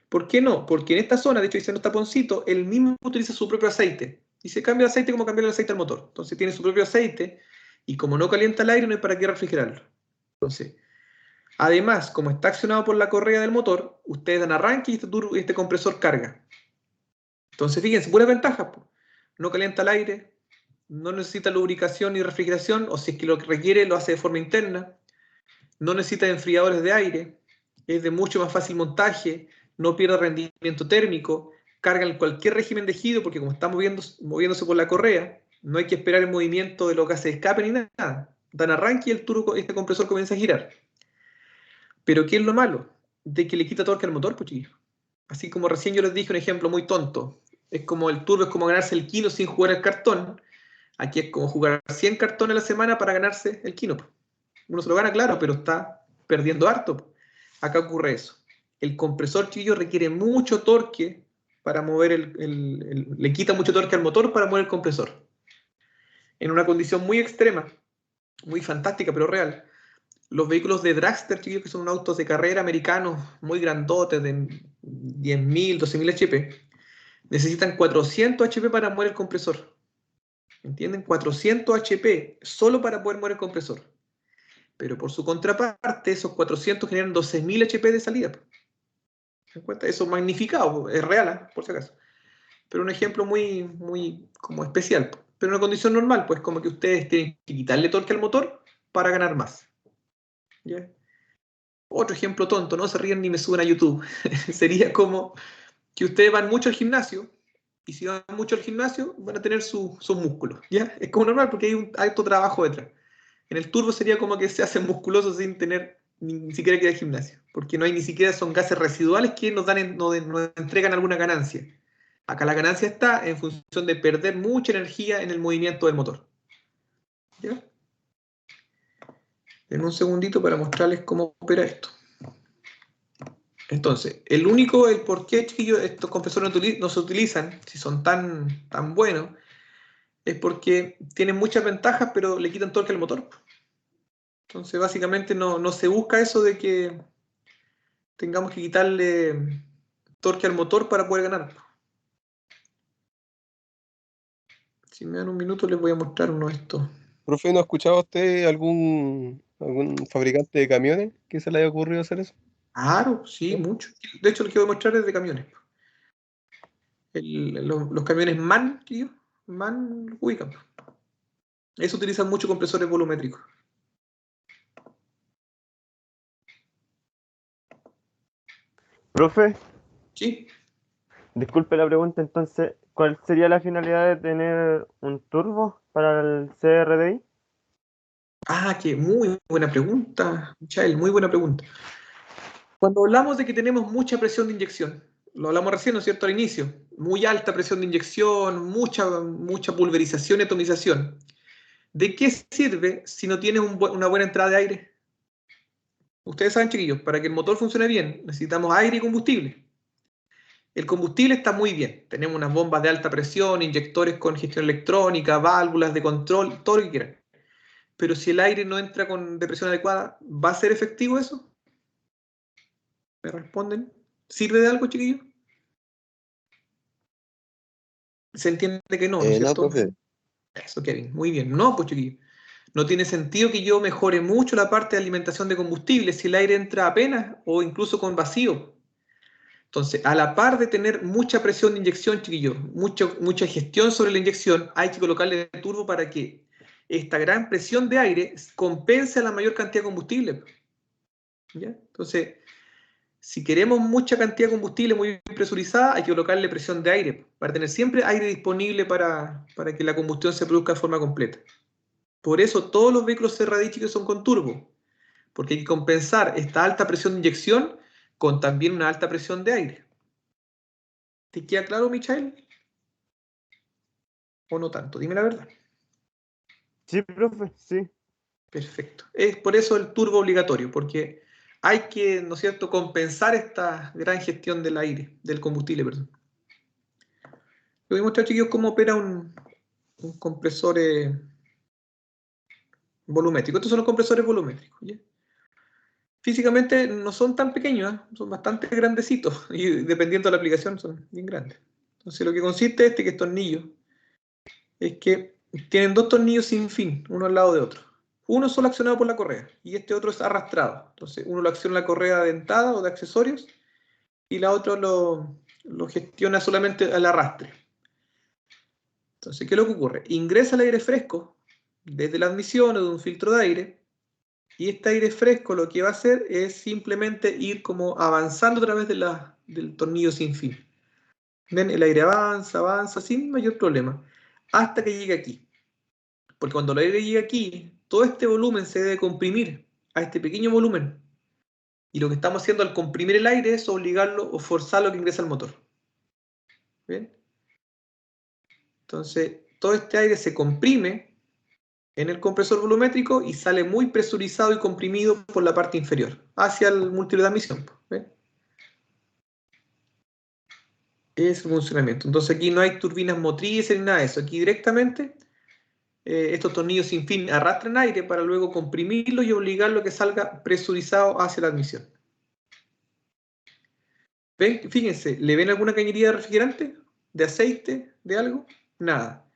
¿Por qué no? Porque en esta zona, de hecho dice en los taponcitos, él mismo utiliza su propio aceite. Y se cambia el aceite como cambiar el aceite al motor. Entonces tiene su propio aceite y como no calienta el aire, no hay para qué refrigerarlo. Entonces, además, como está accionado por la correa del motor, ustedes dan arranque y este compresor carga. Entonces, fíjense, buenas ventajas. No calienta el aire, no necesita lubricación ni refrigeración, o si es que lo requiere, lo hace de forma interna. No necesita enfriadores de aire, es de mucho más fácil montaje, no pierde rendimiento térmico, carga en cualquier régimen de giro, porque como está moviéndose por la correa, no hay que esperar el movimiento de los gases de escape ni nada. Dan arranque y este compresor comienza a girar. Pero ¿qué es lo malo? De que le quita torque al motor, pues chiquillos. Así como recién yo les dije un ejemplo muy tonto. Es como el turbo, es como ganarse el kilo sin jugar el cartón. Aquí es como jugar 100 cartones a la semana para ganarse el kilo. Uno se lo gana, claro, pero está perdiendo harto. Acá ocurre eso. El compresor, chiquillo, requiere mucho torque para mover le quita mucho torque al motor para mover el compresor. En una condición muy extrema, muy fantástica, pero real. Los vehículos de dragster, chiquillos, que son unos autos de carrera americanos muy grandotes, de 10.000, 12.000 HP, necesitan 400 HP para mover el compresor. ¿Entienden? 400 HP solo para poder mover el compresor. Pero por su contraparte, esos 400 generan 12.000 HP de salida. ¿Se dan cuenta? Eso magnificado, es real, ¿eh? Por si acaso. Pero un ejemplo muy, muy como especial. Pero en una condición normal, pues como que ustedes tienen que quitarle torque al motor para ganar más. ¿Ya? Otro ejemplo tonto, no se ríen ni me suben a YouTube. Sería como que ustedes van mucho al gimnasio, y si van mucho al gimnasio, van a tener sus músculos. ¿Ya? Es como normal porque hay un alto trabajo detrás. En el turbo sería como que se hacen musculosos sin tener ni siquiera que ir al gimnasio, porque no hay ni siquiera, son gases residuales que nos entregan alguna ganancia. Acá la ganancia está en función de perder mucha energía en el movimiento del motor. ¿Ya? Denme un segundito para mostrarles cómo opera esto. Entonces, el por qué, chiquillos, estos compresores no se utilizan, si son tan buenos, es porque tienen muchas ventajas, pero le quitan torque al motor. Entonces, básicamente no se busca eso de que tengamos que quitarle torque al motor para poder ganar. Si me dan un minuto les voy a mostrar uno de estos. Profe, ¿no ha escuchado usted algún fabricante de camiones que se le haya ocurrido hacer eso? Claro, sí, ¿No? mucho. De hecho, lo que voy a mostrar es de camiones. Los camiones MAN, tío, MAN ubican. Eso utilizan mucho compresores volumétricos. Profe, Sí. disculpe la pregunta entonces, ¿cuál sería la finalidad de tener un turbo para el CRDI? Ah, qué muy buena pregunta, Michael, muy buena pregunta. Cuando hablamos de que tenemos mucha presión de inyección, lo hablamos recién, ¿no es cierto?, al inicio, muy alta presión de inyección, mucha pulverización y atomización. ¿De qué sirve si no tienes una buena entrada de aire? Ustedes saben, chiquillos, para que el motor funcione bien, necesitamos aire y combustible. El combustible está muy bien. Tenemos unas bombas de alta presión, inyectores con gestión electrónica, válvulas de control, todo lo que quieran. Pero si el aire no entra de presión adecuada, ¿va a ser efectivo eso? ¿Me responden? ¿Sirve de algo, chiquillos? Se entiende que no, ¿no es No, cierto? profe. Eso, Kevin, muy bien. No, pues chiquillo. No tiene sentido que yo mejore mucho la parte de alimentación de combustible si el aire entra apenas o incluso con vacío. Entonces, a la par de tener mucha presión de inyección, chiquillos, mucha gestión sobre la inyección, hay que colocarle turbo para que esta gran presión de aire compense la mayor cantidad de combustible. ¿Ya? Entonces, si queremos mucha cantidad de combustible muy bien presurizada, hay que colocarle presión de aire para tener siempre aire disponible para que la combustión se produzca de forma completa. Por eso todos los vehículos Cerradicci son con turbo, porque hay que compensar esta alta presión de inyección con también una alta presión de aire. ¿Te queda claro, Michael? ¿O no tanto? Dime la verdad. Sí, profe, sí. Perfecto. Es por eso el turbo obligatorio, porque hay que, ¿no es cierto?, compensar esta gran gestión del aire, del combustible, perdón. Les voy a mostrar, chiquillos, cómo opera un compresor volumétrico. Estos son los compresores volumétricos, ¿ya? Físicamente no son tan pequeños, ¿eh? Son bastante grandecitos y dependiendo de la aplicación son bien grandes. Entonces lo que consiste que es tornillo es que tienen dos tornillos sin fin, uno al lado de otro. Uno solo accionado por la correa y este otro es arrastrado. Entonces uno lo acciona la correa dentada o de accesorios y la otra lo gestiona solamente al arrastre. Entonces, ¿qué es lo que ocurre? Ingresa el aire fresco desde la admisión o de un filtro de aire y este aire fresco lo que va a hacer es simplemente ir como avanzando a través del tornillo sin fin. ¿Ven? El aire avanza, avanza sin mayor problema hasta que llegue aquí. Porque cuando el aire llega aquí, todo este volumen se debe comprimir a este pequeño volumen. Y lo que estamos haciendo al comprimir el aire es obligarlo o forzarlo a que ingrese al motor. ¿Bien? Entonces, todo este aire se comprime en el compresor volumétrico y sale muy presurizado y comprimido por la parte inferior, hacia el múltiplo de admisión. ¿Ven? Es el funcionamiento. Entonces aquí no hay turbinas motrices ni nada de eso. Aquí directamente estos tornillos sin fin arrastran aire para luego comprimirlo y obligarlo a que salga presurizado hacia la admisión. ¿Ven? Fíjense, ¿le ven alguna cañería de refrigerante? ¿De aceite? ¿De algo? Nada.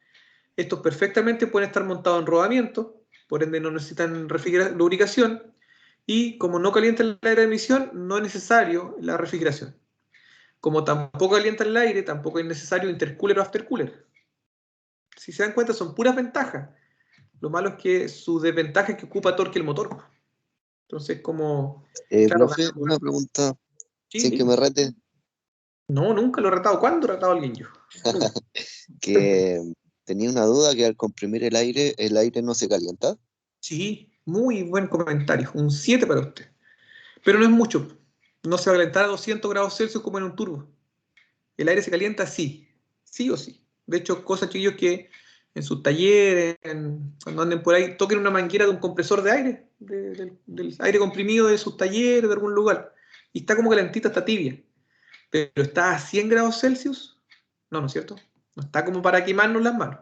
Estos perfectamente pueden estar montados en rodamiento, por ende no necesitan lubricación, y como no calientan el aire de admisión, no es necesario la refrigeración. Como tampoco calientan el aire, tampoco es necesario intercooler o aftercooler. Si se dan cuenta, son puras ventajas. Lo malo es que su desventaja es que ocupa torque el motor. Entonces, como... Claro, Profe, una pregunta, sí, sin que dime. me rete, No, nunca lo he retado. ¿Cuándo he retado a alguien yo? Nunca. que tenía una duda que al comprimir el aire no se calienta. Sí, muy buen comentario. Un 7 para usted. Pero no es mucho. No se va a calentar a 200 grados Celsius como en un turbo. El aire se calienta sí, sí o sí. De hecho, cosas chiquillos que en sus talleres, cuando anden por ahí, toquen una manguera de un compresor de aire, del aire comprimido de sus talleres, de algún lugar. Y está como calentita, está tibia. Pero está a 100 grados Celsius. No, ¿no es cierto? No está como para quemarnos las manos.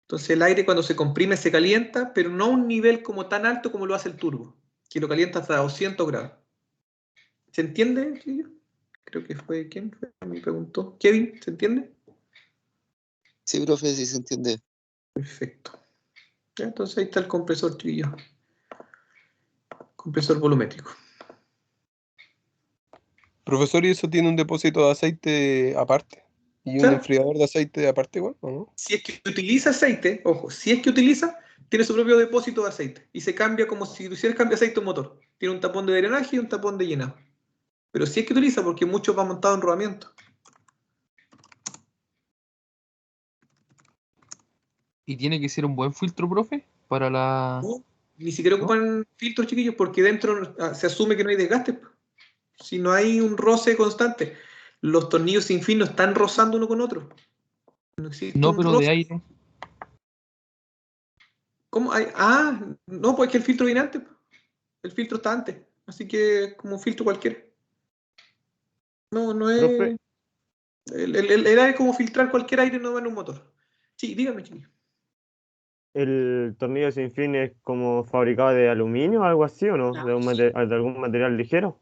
Entonces el aire cuando se comprime se calienta, pero no a un nivel como tan alto como lo hace el turbo, que lo calienta hasta 200 grados. ¿Se entiende, chiquillos? Creo que fue, ¿quién fue? Me preguntó. Kevin, ¿se entiende? Sí, profe, sí se entiende. Perfecto. Ya, entonces ahí está el compresor, chiquillo. Compresor volumétrico. Profesor, ¿y eso tiene un depósito de aceite aparte? ¿Y un Claro, enfriador de aceite aparte igual, o no? si es que utiliza aceite, ojo, si es que utiliza, tiene su propio depósito de aceite y se cambia como si hicieras cambio de aceite a un motor. Tiene un tapón de drenaje y un tapón de llenado. Pero si es que utiliza, porque muchos van montados en rodamiento. ¿Y tiene que ser un buen filtro, profe? Para la... No, ni siquiera ¿No? ocupan filtros, chiquillos, porque dentro se asume que no hay desgaste. Si no hay un roce constante, los tornillos sin fin no están rozando uno con otro. No existe No, un pero de roce. aire. ¿Cómo hay? Ah, no, pues es que el filtro viene antes. El filtro está antes. Así que es como un filtro cualquiera. No, no Profe, es. El aire es como filtrar cualquier aire no va en un motor. Sí, dígame, chiquillo. ¿el tornillo sin fin es como fabricado de aluminio o algo así o no? Claro, sí. De algún material ligero?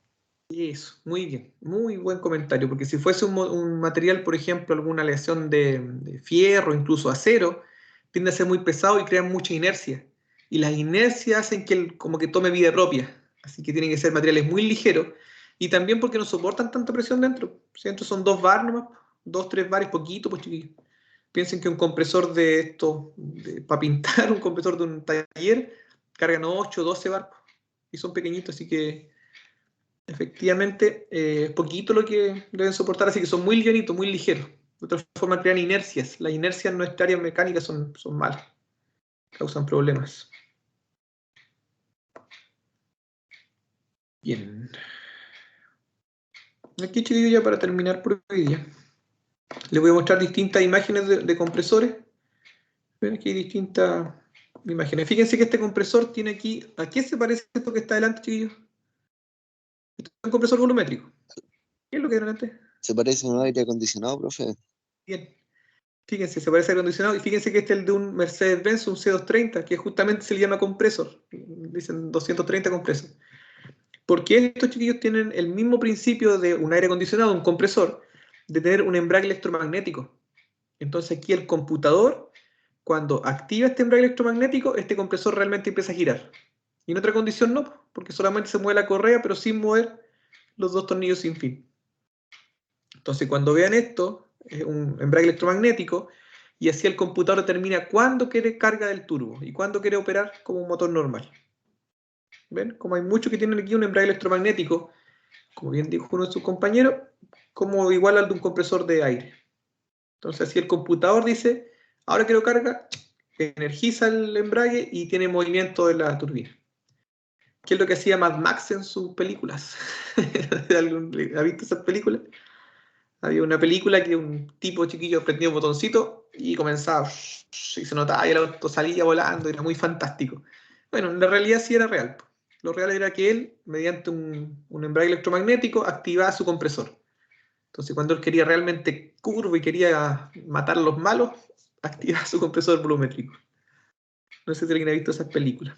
Eso, muy bien, muy buen comentario, porque si fuese un material, por ejemplo, alguna aleación de fierro, incluso acero, tiende a ser muy pesado y crea mucha inercia. Y las inercias hacen que como que tome vida propia. Así que tienen que ser materiales muy ligeros. Y también porque no soportan tanta presión dentro. Si dentro son 2 bar nomás, 2, 3 bar es poquito, pues chiquillos. Piensen que un compresor de esto, para pintar, un compresor de un taller, cargan 8, 12 bar. Y son pequeñitos, así que efectivamente es poquito lo que deben soportar, así que son muy livianitos, muy ligeros. De otra forma crean inercias. Las inercias en nuestra área mecánica son malas, causan problemas. Bien. Aquí, chiquillos, ya para terminar por hoy día, les voy a mostrar distintas imágenes de compresores. Ven aquí hay distintas imágenes. Fíjense que este compresor tiene aquí, ¿a qué se parece esto que está delante, chiquillos? Esto es un compresor volumétrico. ¿Qué es lo que hay delante? ¿Se parece a un aire acondicionado, profe? Bien. Fíjense, se parece a aire acondicionado. Y fíjense que este es el de un Mercedes-Benz, un C230, que justamente se le llama compresor. Dicen 230 compresor. Porque estos chiquillos tienen el mismo principio de un aire acondicionado, un compresor, de tener un embrague electromagnético. Entonces aquí el computador, cuando activa este embrague electromagnético, este compresor realmente empieza a girar. Y en otra condición no, porque solamente se mueve la correa, pero sin mover los 2 tornillos sin fin. Entonces cuando vean esto, es un embrague electromagnético, y así el computador determina cuándo quiere carga del turbo y cuándo quiere operar como un motor normal. ¿Ven? Como hay muchos que tienen aquí un embrague electromagnético, como bien dijo uno de sus compañeros, como igual al de un compresor de aire. Entonces, si el computador dice, ahora quiero carga, energiza el embrague y tiene movimiento de la turbina. ¿Qué es lo que hacía Mad Max en sus películas? ¿Ha visto esas películas? Había una película que un tipo chiquillo prendía un botoncito y comenzaba, y se notaba y el auto salía volando, era muy fantástico. Bueno, en la realidad sí era real. Lo real era que él, mediante un embrague electromagnético, activaba su compresor. Entonces, cuando él quería realmente curvo y quería matar a los malos, activaba su compresor volumétrico. No sé si alguien ha visto esas películas.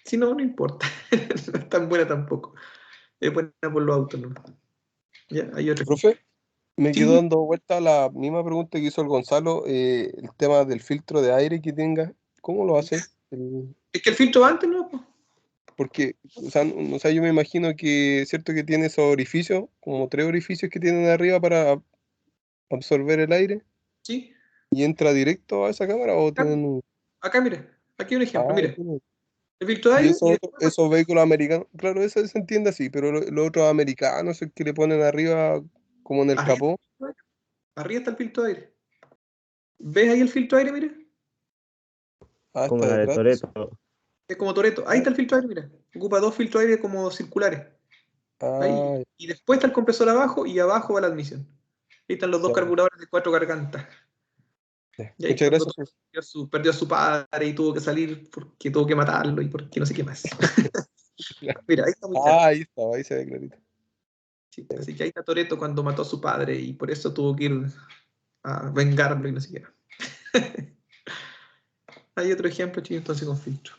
Si no, no importa. No es tan buena tampoco. Es buena por los autos, ¿no? Ya, hay otro. Profe, me Sí, quedó dando vuelta la misma pregunta que hizo el Gonzalo, el tema del filtro de aire que tenga. ¿Cómo lo hace? es que el filtro va antes, ¿no? Porque, o sea, yo me imagino que es cierto que tiene esos orificios, como 3 orificios que tienen arriba para absorber el aire, Sí. y entra directo a esa cámara o Acá, tienen un... acá, mira. Aquí hay un ejemplo. Ah, Mira. entiendo. El filtro de Y aire y después, esos vehículos americanos, claro, eso se entiende así, pero los otros americanos, el que le ponen arriba como en el arriba, capó. arriba está el filtro de aire. ¿Ves ahí el filtro de aire? Mira. Ah, Como está la de detrás. Toretto. Es como Toretto. Ahí está el filtro de aire, mira. Ocupa 2 filtros de aire como circulares. Ahí. Ah, Y después está el compresor abajo y abajo va la admisión. Ahí están los 2 ya, carburadores de 4 gargantas. ya. Y ahí Muchas cuando gracias, profe. perdió a su padre y tuvo que salir porque tuvo que matarlo y porque no sé qué más. Mira, ahí está muy claro. Ah, ahí estaba, ahí se ve clarito. Sí, así que ahí está Toretto cuando mató a su padre y por eso tuvo que ir a vengarlo y no sé qué más. Hay otro ejemplo, chicos, entonces con filtro.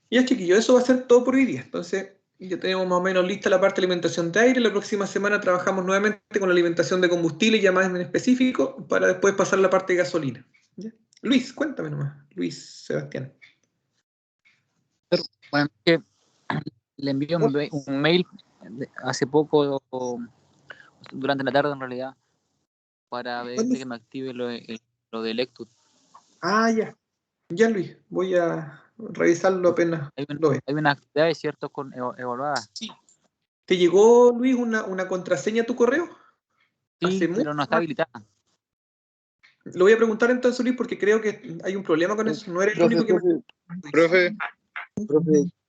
Y ya, chiquillos, eso va a ser todo por hoy día. Entonces, ya tenemos más o menos lista la parte de alimentación de aire. La próxima semana trabajamos nuevamente con la alimentación de combustible, ya más en específico, para después pasar a la parte de gasolina. ¿Ya? Luis, cuéntame nomás. Luis Sebastián. Bueno, que le envié un mail hace poco, durante la tarde en realidad, para pedirle que me active lo del Ectus. Ah, ya. Ya, Luis. Voy a revisarlo apenas lo vea. Hay unas actividades, ¿cierto?, evaluadas. Sí. ¿Te llegó, Luis, una contraseña a tu correo? Sí, Hace pero mucho. no está habilitada. Lo voy a preguntar entonces, Luis, porque creo que hay un problema con eso. No eres el único que me... Profe,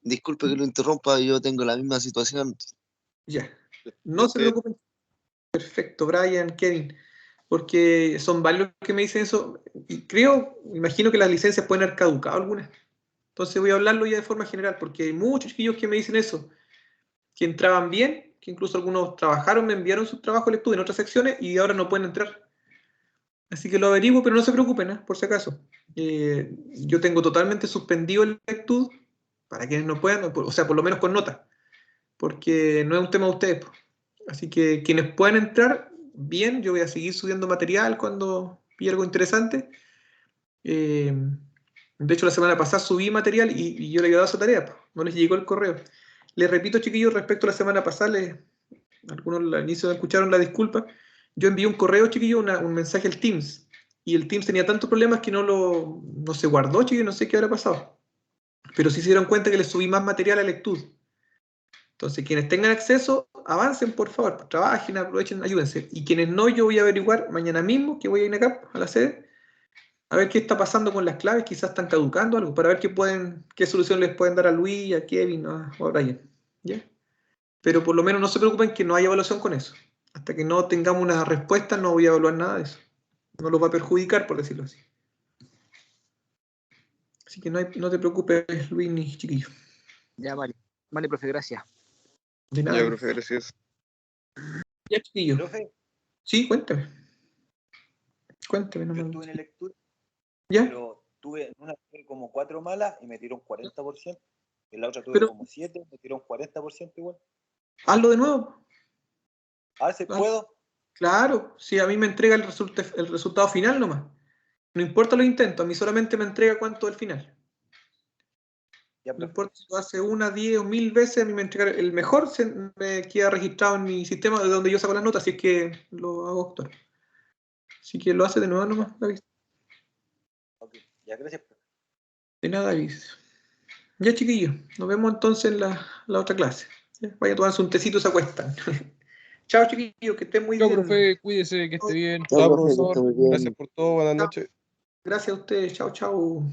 disculpe que lo interrumpa, yo tengo la misma situación. Ya. No se preocupen. Perfecto, Brian, Kevin. Porque son varios los que me dicen eso. Y imagino que las licencias pueden haber caducado algunas. Entonces voy a hablarlo ya de forma general, porque hay muchos chiquillos que me dicen eso. Que entraban bien, que incluso algunos trabajaron, me enviaron sus trabajos al estudio en otras secciones y ahora no pueden entrar. Así que lo averiguo, pero no se preocupen, por si acaso. Yo tengo totalmente suspendido el lectud para quienes no puedan, o sea, por lo menos con nota. porque no es un tema de ustedes. Así que quienes puedan entrar, bien, yo voy a seguir subiendo material cuando pille algo interesante. De hecho, la semana pasada subí material y yo le había dado esa tarea, pues, no les llegó el correo. Les repito, chiquillos, respecto a la semana pasada, algunos al inicio escucharon la disculpa. Yo envié un correo, chiquillo, un mensaje al Teams, y el Teams tenía tantos problemas que no se guardó, chiquillo, no sé qué habrá pasado. Pero sí se dieron cuenta que les subí más material a lectura. Entonces, quienes tengan acceso, avancen, por favor, trabajen, aprovechen, ayúdense. Y quienes no, yo voy a averiguar mañana mismo, que voy a ir acá a la sede, a ver qué está pasando con las claves, quizás están caducando algo, para ver qué solución les pueden dar a Luis, a Kevin o a Brian. ¿Ya? Pero por lo menos no se preocupen que no haya evaluación con eso. Hasta que no tengamos una respuesta, no voy a evaluar nada de eso. No los va a perjudicar, por decirlo así. Así que no te preocupes, Luis ni chiquillo. Ya, vale. Vale, profe, gracias. De nada. Ya, profe, gracias. Ya, chiquillo. Profe, Sí, cuéntame. Cuéntame yo nomás. estuve en lectura, ¿Ya? pero tuve una como 4 malas y me tiró un 40%. En la otra tuve Pero- como 7, me tiró un 40% igual. Hazlo de nuevo. A ver si Ah. puedo. Claro, si a mí me entrega el resultado final nomás. No importa los intentos, a mí solamente me entrega cuánto es el final. Ya, No profe. importa si lo hace 1, 10 o 1000 veces, a mí me entrega el mejor, me queda registrado en mi sistema de donde yo saco las notas, así es que lo hago actual. Así que lo hace de nuevo nomás, David. Ok, ya, gracias, profe. De nada, David. Ya, chiquillos, nos vemos entonces en la otra clase. Ya, vaya a tomarse un tecito y se acuestan. Chao, chiquillos, que estén muy Chao, bien. profe, cuídese, que esté bien. Chao, Chao, profe, que profesor. esté muy bien. Gracias por todo. Buenas noches. Gracias a ustedes. Chao, chao.